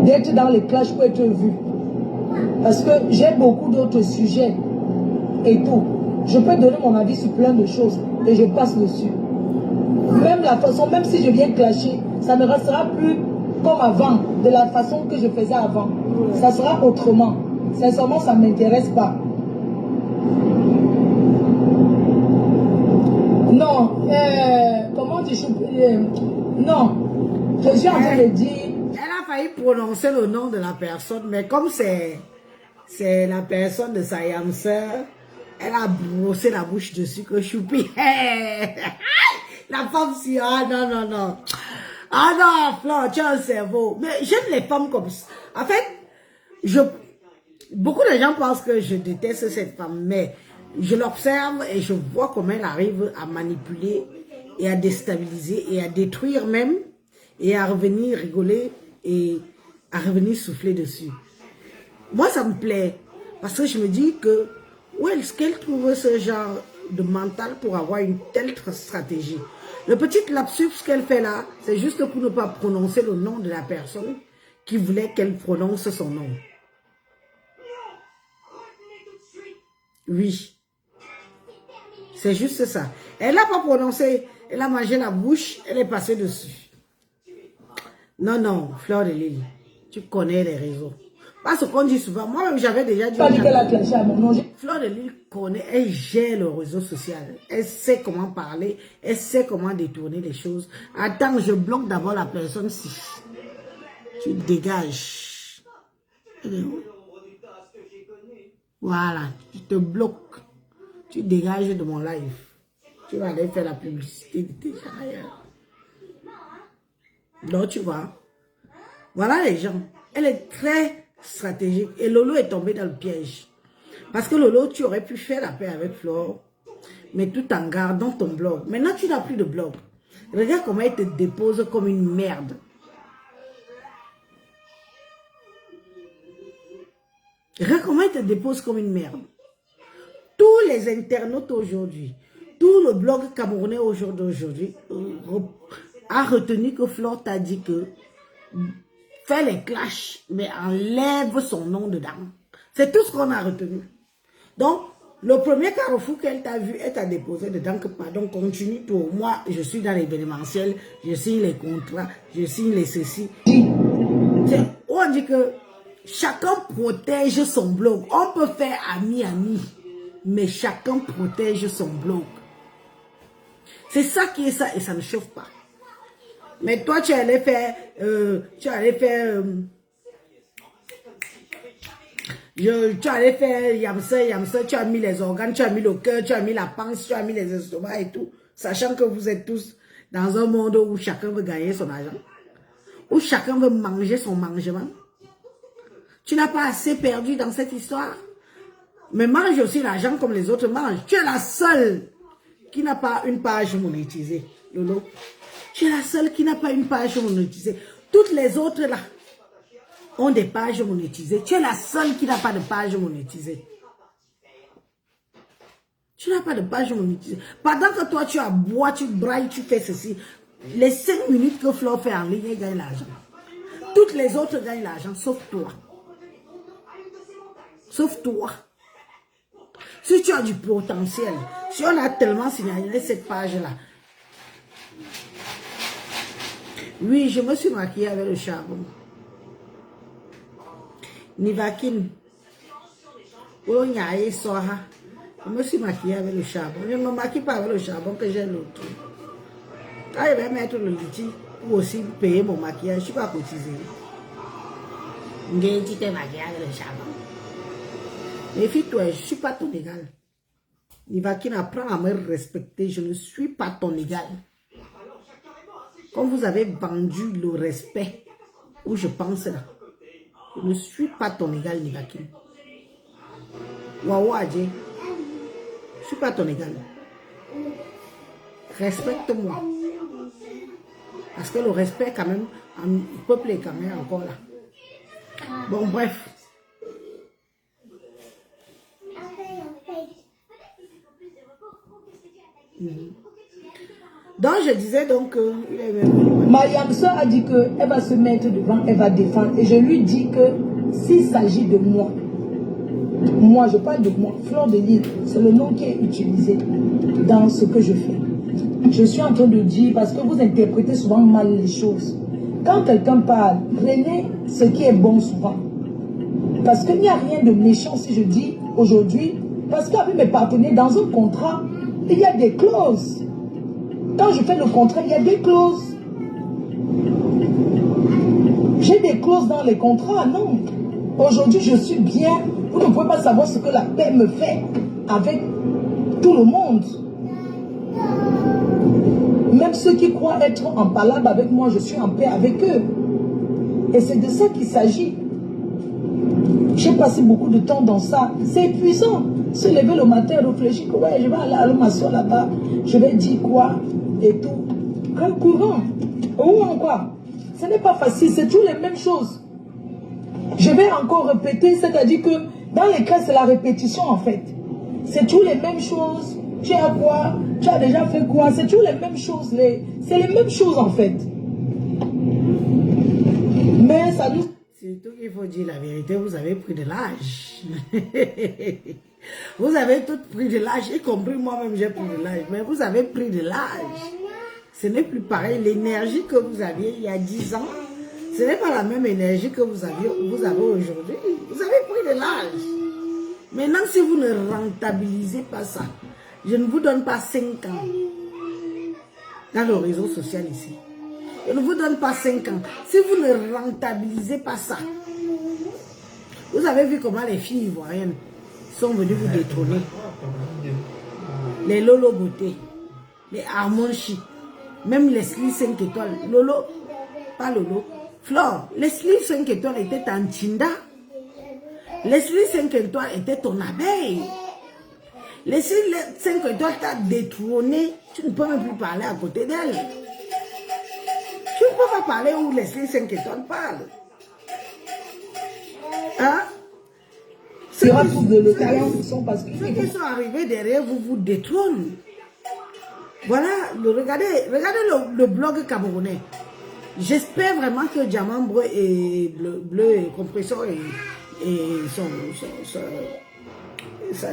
d'être dans les clashs pour être vu. Parce que j'ai beaucoup d'autres sujets et tout. Je peux donner mon avis sur plein de choses et je passe dessus. Même la façon, même si je viens clasher, ça ne restera plus comme avant, de la façon que je faisais avant. Ça sera autrement. Sincèrement, ça ne m'intéresse pas. Non, comment tu... non, je suis en train de dire... Elle a failli prononcer le nom de la personne, mais comme c'est la personne de sa yam sœur, elle a brossé la bouche dessus que choupi. La femme si, ah non, non, non. Ah non, Flore, tu as un cerveau. Mais j'aime les femmes comme ça. En fait, beaucoup de gens pensent que je déteste cette femme, mais je l'observe et je vois comment elle arrive à manipuler et à déstabiliser et à détruire même et à revenir rigoler et à revenir souffler dessus. Moi, ça me plaît parce que je me dis que où est-ce qu'elle trouve ce genre de mental pour avoir une telle stratégie? Le petit lapsus qu'elle fait là, c'est juste pour ne pas prononcer le nom de la personne qui voulait qu'elle prononce son nom. Oui. C'est juste ça. Elle n'a pas prononcé, elle a mangé la bouche, elle est passée dessus. Non, non, Fleur de Lille, tu connais les réseaux. Parce qu'on dit souvent, moi-même j'avais déjà dit... Pas dit qu'elle a clashé à mon nom. Fleur de Lille connaît, elle gère le réseau social. Elle sait comment parler, elle sait comment détourner les choses. Attends, je bloque d'abord la personne si tu dégages. Voilà, je te bloque. Tu dégages de mon live. Tu vas aller faire la publicité de tes ailleurs. Donc tu vois. Voilà les gens. Elle est très stratégique. Et Lolo est tombé dans le piège. Parce que Lolo, tu aurais pu faire la paix avec Flore, mais tout en gardant ton blog. Maintenant, tu n'as plus de blog. Regarde comment elle te dépose comme une merde. Regarde comment elle te dépose comme une merde. Tous les internautes aujourd'hui, tout le blog camerounais aujourd'hui a retenu que Flore t'a dit que fais les clashs, mais enlève son nom dedans. C'est tout ce qu'on a retenu. Donc, le premier carrefour qu'elle t'a vu, elle t'a déposé dedans que pardon, continue toi. Moi, je suis dans l'événementiel, je signe les contrats, je signe les ceci. On dit que chacun protège son blog. On peut faire ami, mais chacun protège son blog. C'est ça qui est ça et ça ne chauffe pas. Mais toi, tu allais faire, tu allais faire yamsa, tu as mis les organes, tu as mis le cœur, tu as mis la panse, tu as mis les estomacs et tout, sachant que vous êtes tous dans un monde où chacun veut gagner son argent, où chacun veut manger son mangement. Tu n'as pas assez perdu dans cette histoire. Mais mange aussi l'argent comme les autres mangent. Tu es la seule qui n'a pas une page monétisée, Lolo. Tu es la seule qui n'a pas une page monétisée. Toutes les autres là ont des pages monétisées. Tu es la seule qui n'a pas de page monétisée. Tu n'as pas de page monétisée. Pendant que toi tu aboies, tu brailles, tu fais ceci. Les 5 minutes que Flore fait en ligne, elle gagne l'argent. Toutes les autres gagnent l'argent, sauf toi. Sauf toi. Si tu as du potentiel, si on a tellement signalé cette page-là. Oui, je me suis maquillée avec le charbon. Nivakin. Je me suis maquillée avec le charbon. Je ne me maquille pas avec le charbon que j'ai l'autre. Quand je vais mettre le litige ou aussi payer mon maquillage, je ne suis pas cotisée. Je t'ai maquillée avec le charbon. Méfie-toi, je ne suis pas ton égal. Nivakin apprend à me respecter. Je ne suis pas ton égal. Comme vous avez vendu le respect, où je pense là, je ne suis pas ton égal, Nivakin. Waouh, je ne suis pas ton égal. Respecte-moi. Parce que le respect, quand même, le peuple est quand même encore là. Bon, bref. Donc, je disais donc... Ma yamsa a dit qu'elle va se mettre devant, elle va défendre. Et je lui dis que s'il s'agit de moi, je parle de moi, Fleur de Lille, c'est le nom qui est utilisé dans ce que je fais. Je suis en train de dire, parce que vous interprétez souvent mal les choses. Quand quelqu'un parle, prenez ce qui est bon souvent. Parce qu'il n'y a rien de méchant si je dis aujourd'hui, parce qu'avec mes partenaires, dans un contrat, il y a des clauses. Quand je fais le contrat, il y a des clauses. J'ai des clauses dans les contrats, non. Aujourd'hui, je suis bien. Vous ne pouvez pas savoir ce que la paix me fait avec tout le monde. Même ceux qui croient être en palabre avec moi, je suis en paix avec eux. Et c'est de ça qu'il s'agit. J'ai passé beaucoup de temps dans ça. C'est épuisant. Se lever le matin et réfléchir que ouais, je vais aller à l'hommation là-bas. Je vais dire quoi et tout. Quel courant. Ou encore. Ce n'est pas facile. C'est toujours les mêmes choses. Je vais encore répéter. C'est-à-dire que dans les cas, c'est la répétition en fait. C'est toujours les mêmes choses. Tu as quoi? Tu as déjà fait quoi? C'est toujours les mêmes choses. C'est les mêmes choses en fait. Mais ça nous... Surtout qu'il faut dire la vérité, vous avez pris de l'âge. Vous avez tous pris de l'âge, y compris moi-même j'ai pris de l'âge. Mais vous avez pris de l'âge. Ce n'est plus pareil. L'énergie que vous aviez il y a 10 ans, ce n'est pas la même énergie que vous avez aujourd'hui. Vous avez pris de l'âge. Maintenant, si vous ne rentabilisez pas ça, je ne vous donne pas 5 ans dans le réseau social ici. Je ne vous donne pas 5 ans. Si vous ne rentabilisez pas ça, vous avez vu comment les filles ivoiriennes sont venues vous détrôner. Les Lolo Beauté, les Harmon Chic, même les Leslie 5 étoiles. Lolo, pas Lolo, Flore, Leslie 5 étoiles était en Tinda. Leslie 5 étoiles était ton abeille. Leslie 5 étoiles t'a détrôné. Tu ne peux même plus parler à côté d'elle. Tu ne peux pas parler où Leslie 5 étoiles parle. Hein? Ceux qui sont arrivés derrière vous, vous détrônent. Voilà, regardez le blog camerounais. J'espère vraiment que Diamant Bleu et Compressor et sa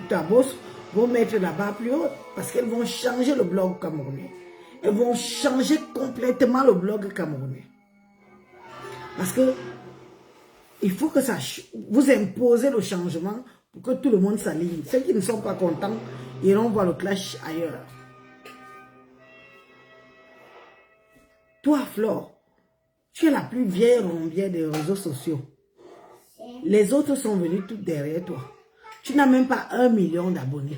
tabos vont mettre la barre plus haute parce qu'elles vont changer le blog camerounais. Elles vont changer complètement le blog camerounais. Parce que il faut que ça, vous imposez le changement pour que tout le monde s'aligne. Ceux qui ne sont pas contents iront voir le clash ailleurs. Toi, Flore, tu es la plus vieille rombière des réseaux sociaux. Les autres sont venus tout derrière toi. Tu n'as même pas 1 million d'abonnés.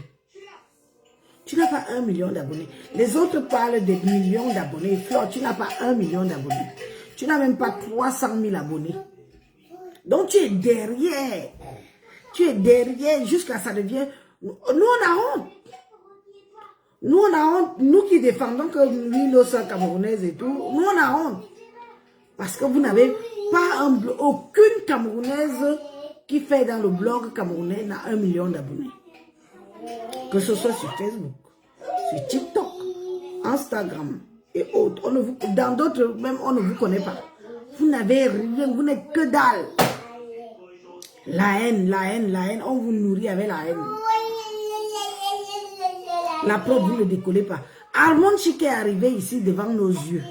Tu n'as pas 1 million d'abonnés. Les autres parlent des millions d'abonnés. Flore, tu n'as pas 1 million d'abonnés. Tu n'as même pas 300 000 abonnés. Donc tu es derrière. Tu es derrière jusqu'à ça devient... Nous, on a honte. Nous, on a honte. Nous qui défendons que l'huile aux sœurs camerounaises et tout, nous, on a honte. Parce que vous n'avez pas aucune Camerounaise qui fait dans le blog camerounais n'a 1 million d'abonnés. Que ce soit sur Facebook, sur TikTok, Instagram et autres. Dans d'autres, même, on ne vous connaît pas. Vous n'avez rien, vous n'êtes que dalle. La haine, on vous nourrit avec la haine. La preuve, vous ne décollez pas. Harmon Chic est arrivé ici devant nos yeux.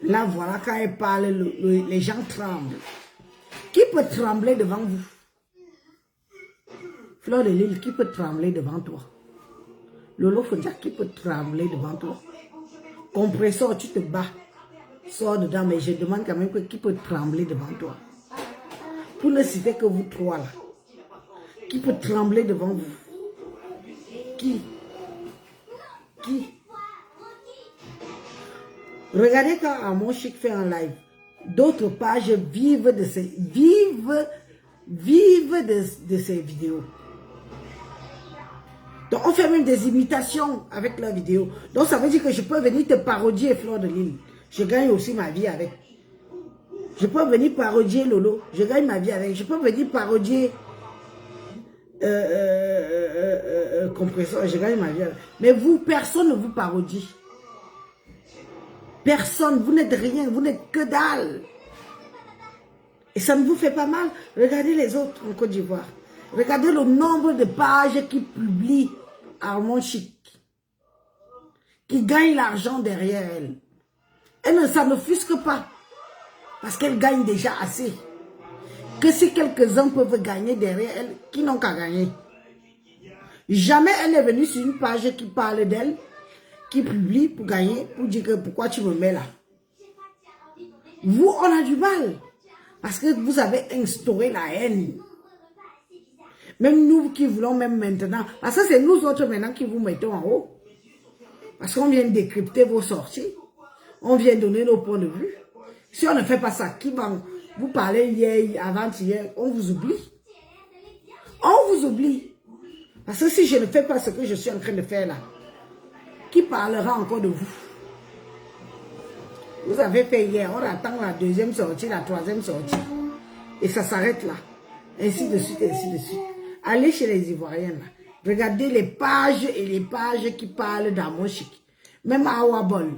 Là, voilà, quand elle parle, les gens tremblent. Qui peut trembler devant vous? Flore de Lille, qui peut trembler devant toi? Lolo Fondia, qui peut trembler devant toi? Compressor, tu te bats. Sors dedans, mais je demande quand même qui peut trembler devant toi. Pour ne citer que vous trois là. Qui peut trembler devant vous? Qui? Regardez quand Harmon Chic fait un live. D'autres pages vivent de ces vidéos. Donc on fait même des imitations avec leurs vidéos. Donc ça veut dire que je peux venir te parodier Flore de Lille. Je gagne aussi ma vie avec. Je peux venir parodier Lolo. Je gagne ma vie avec. Je peux venir parodier Compressor. Je gagne ma vie avec. Mais vous, personne ne vous parodie. Personne. Vous n'êtes rien. Vous n'êtes que dalle. Et ça ne vous fait pas mal. Regardez les autres en Côte d'Ivoire. Regardez le nombre de pages qui publient Harmon Chic. Qui gagnent l'argent derrière elle. Elle ne s'en offusque pas. Parce qu'elle gagne déjà assez. Que si quelques-uns peuvent gagner derrière elle, qui n'ont qu'à gagner. Jamais elle n'est venue sur une page qui parle d'elle, qui publie pour gagner, pour dire que pourquoi tu me mets là. Vous, on a du mal. Parce que vous avez instauré la haine. Même nous qui voulons même maintenant. Parce que c'est nous autres maintenant qui vous mettons en haut. Parce qu'on vient décrypter vos sorties. On vient donner nos points de vue. Si on ne fait pas ça, qui va vous parler hier, avant-hier, on vous oublie. On vous oublie. Parce que si je ne fais pas ce que je suis en train de faire là, qui parlera encore de vous? Vous avez fait hier, on attend la deuxième sortie, la troisième sortie. Et ça s'arrête là. Ainsi de suite, ainsi de suite. Allez chez les Ivoiriens là. Regardez les pages et les pages qui parlent d'Harmon Chic. Même Awabol.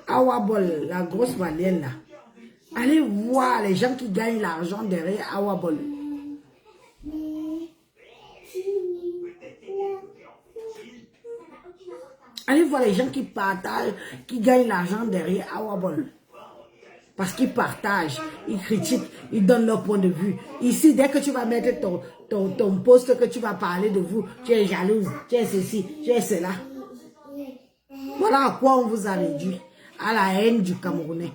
Awabol, la grosse malienne là. Allez voir les gens qui gagnent l'argent derrière Awabol. Allez voir les gens qui partagent, qui gagnent l'argent derrière Awabol. Parce qu'ils partagent, ils critiquent, ils donnent leur point de vue. Ici, dès que tu vas mettre ton post, que tu vas parler de vous, tu es jalouse, tu es ceci, tu es cela. Voilà à quoi on vous a réduit. À la haine du Camerounais.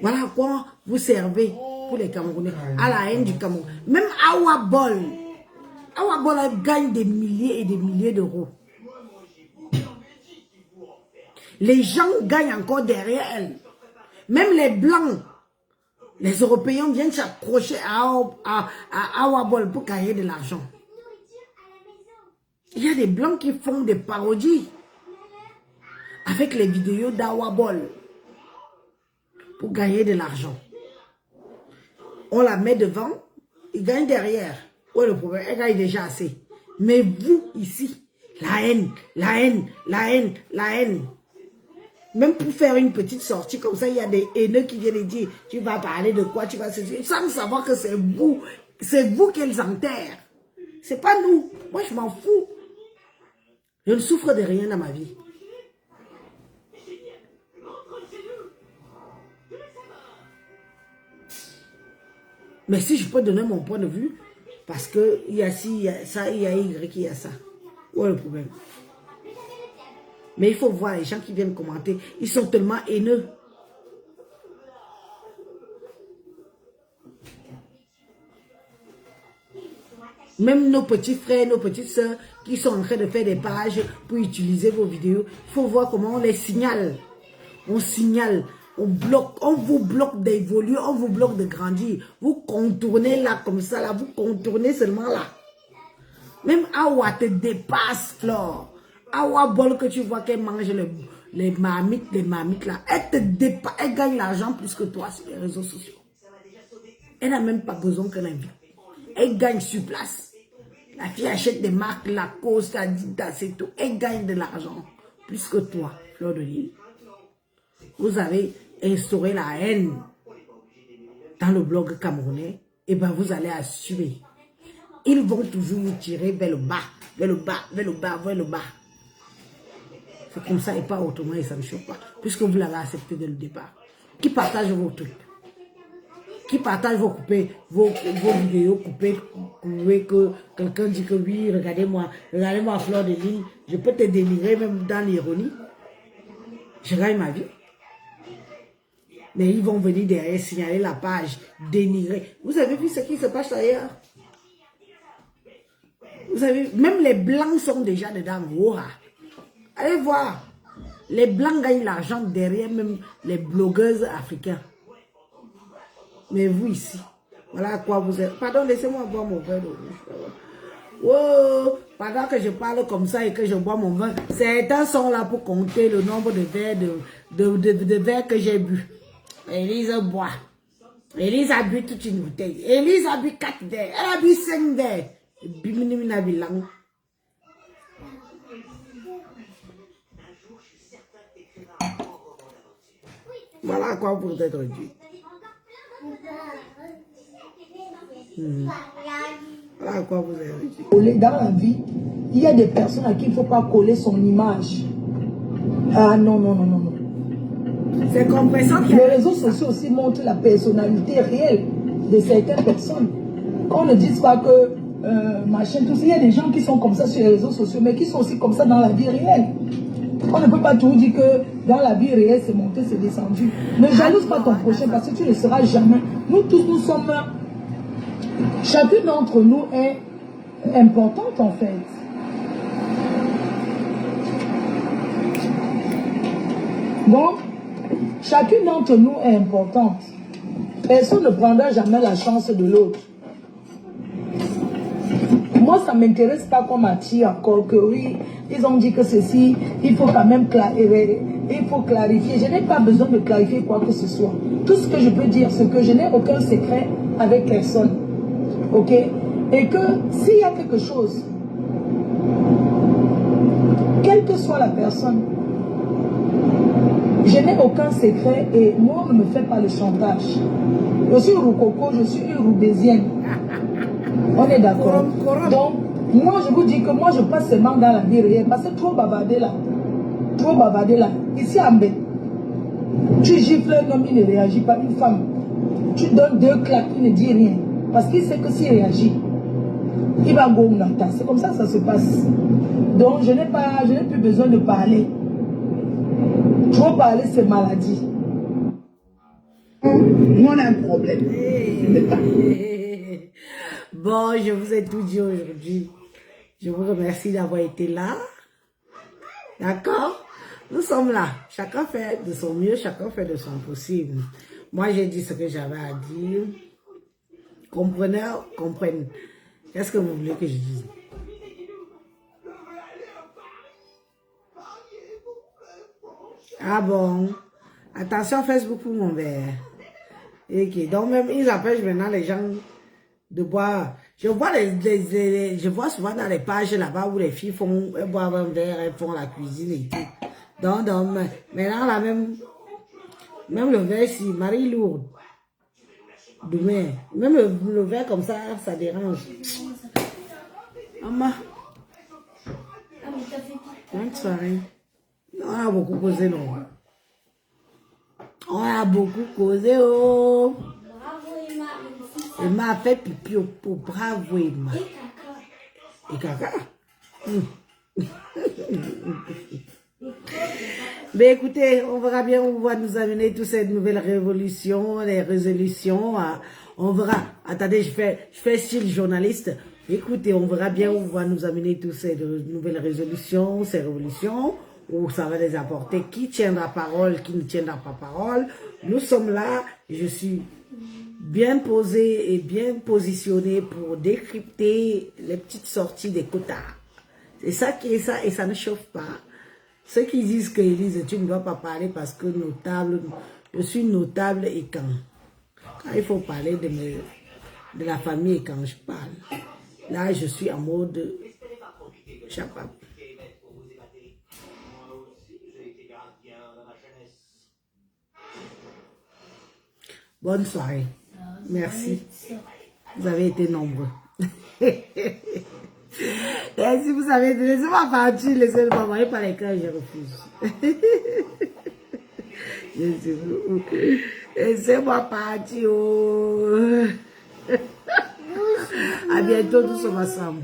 Voilà à quoi vous servez pour les Camerounais. À la haine du Cameroun. Même Awabol. Awabol gagne des milliers et des milliers d'euros. Les gens gagnent encore derrière elle. Même les Blancs, les Européens viennent s'accrocher à Awabol pour gagner de l'argent. Il y a des Blancs qui font des parodies avec les vidéos d'Awabol pour gagner de l'argent. On la met devant, ils gagnent derrière. Ouais, le problème, elle gagne déjà assez. Mais vous, ici, la haine, la haine, la haine, la haine. Même pour faire une petite sortie comme ça, il y a des haineux qui viennent dire, tu vas parler de quoi, tu vas se dire, sans savoir que c'est vous qu'elles enterrent. C'est pas nous. Moi, je m'en fous. Je ne souffre de rien dans ma vie. Mais si je peux donner mon point de vue, parce que il y a ci, il y a ça, il y a Y, il y a ça. Où est le problème? Mais il faut voir les gens qui viennent commenter. Ils sont tellement haineux. Même nos petits frères, nos petites soeurs qui sont en train de faire des pages pour utiliser vos vidéos, il faut voir comment on les signale. On signale, on bloque, on vous bloque d'évoluer, on vous bloque de grandir. Vous contournez là comme ça, là, vous contournez seulement là. Même Awa te dépasse, Flore. Awabol que tu vois qu'elle mange les marmites là, elle te dépasse, elle gagne l'argent plus que toi sur les réseaux sociaux. Elle n'a même pas besoin qu'elle invite. Elle gagne sur place. La fille achète des marques Lacoste, Adidas et tout. Elle gagne de l'argent plus que toi, Fleur de Lille. Vous avez instauré la haine dans le blog camerounais. Et bien vous allez assumer. Ils vont toujours vous tirer vers le bas, vers le bas, vers le bas, vers le bas. C'est comme ça et pas autrement et ça ne me choque pas. Puisque vous l'avez accepté dès le départ. Qui partage vos trucs? Qui partage vos coupés, vos vidéos coupées, que quelqu'un dit que oui, regardez-moi Fleur de Lille, je peux te dénigrer même dans l'ironie. Je gagne ma vie. Mais ils vont venir derrière signaler la page, dénigrer. Vous avez vu ce qui se passe ailleurs? Vous savez, même les Blancs sont déjà dedans. Wow. Allez voir. Les Blancs gagnent l'argent derrière même les blogueuses africains. Mais vous ici, voilà à quoi vous êtes. Pardon, laissez-moi boire mon verre d'eau. Wow. Pendant que je parle comme ça et que je bois mon vin, certains sont là pour compter le nombre de verres de verres que j'ai bu. Élise boit. Élise a bu toute une bouteille. Élise a bu 4 verres. Elle a bu 5 verres. Bimini bilang. Voilà à quoi vous êtes réduit. Voilà à quoi vous êtes réduit. Dans la vie, il y a des personnes à qui il ne faut pas coller son image. Ah non, non, non, non, non. C'est compressant. Les réseaux sociaux aussi montrent la personnalité réelle de certaines personnes. Qu'on ne dise pas que machin, tout ça, il y a des gens qui sont comme ça sur les réseaux sociaux, mais qui sont aussi comme ça dans la vie réelle. On ne peut pas tout dire que dans la vie réelle, c'est monté, c'est descendu. Ne jalouse pas ton prochain parce que tu ne le seras jamais. Nous tous, nous sommes... Chacune d'entre nous est importante en fait. Bon, chacune d'entre nous est importante. Personne ne prendra jamais la chance de l'autre. Moi, ça ne m'intéresse pas qu'on m'attire encore que oui, ils ont dit que ceci, il faut quand même clarifier. Je n'ai pas besoin de clarifier quoi que ce soit. Tout ce que je peux dire, c'est que je n'ai aucun secret avec personne. Ok? Et que s'il y a quelque chose, quelle que soit la personne, Je n'ai aucun secret et moi, on ne me fait pas le chantage. Je suis Roukoko, je suis une Roubaisienne. On est d'accord. Donc, moi, je vous dis que moi, je passe seulement dans la vie réelle. Parce que trop bavarder là. Trop bavarder là. Ici, en bête. Tu gifles un homme, il ne réagit pas. Une femme. Tu donnes 2 claques, il ne dit rien. Parce qu'il sait que s'il réagit, il va go nata. C'est comme ça que ça se passe. Donc, je n'ai plus besoin de parler. Trop parler, c'est maladie. On a un problème. Bon, je vous ai tout dit aujourd'hui. Je vous remercie d'avoir été là. D'accord? Nous sommes là. Chacun fait de son mieux, chacun fait de son possible. Moi, j'ai dit ce que j'avais à dire. Comprenez, comprenez. Qu'est-ce que vous voulez que je dise? Ah bon? Attention Facebook pour mon verre. Ok, donc même ils empêchent maintenant les gens de boire. Je vois je vois souvent dans les pages là-bas où les filles boivent un verre, elles font la cuisine et tout. Donc maintenant là même le verre si Marie lourde. Demain, même le verre comme ça dérange. Maman. Bonne soirée. On a beaucoup causé, non? On a beaucoup causé, oh! Emma a fait pipi au pot. Bravo, Emma. Et caca. Mais écoutez, on verra bien où va nous amener toutes ces nouvelles révolutions, les résolutions. On verra. Attendez, je fais style journaliste. Écoutez, on verra bien où va nous amener toutes ces nouvelles résolutions, ces révolutions, où ça va les apporter. Qui tiendra parole, qui ne tiendra pas parole. Nous sommes là. Je suis bien posé et bien positionné pour décrypter les petites sorties des quotas. C'est ça qui est ça et ça ne chauffe pas. Ceux qui disent que Élise, tu ne dois pas parler parce que notable, je suis notable et quand il faut parler de la famille et quand je parle, là je suis en mode chapeau. Bonne soirée. Merci. Vous avez été nombreux. Et si vous avez laissez-moi partir, laissez-moi envoyer par les cœurs, je refuse. Laissez-moi partir. Oh. À bientôt, nous sommes ensemble.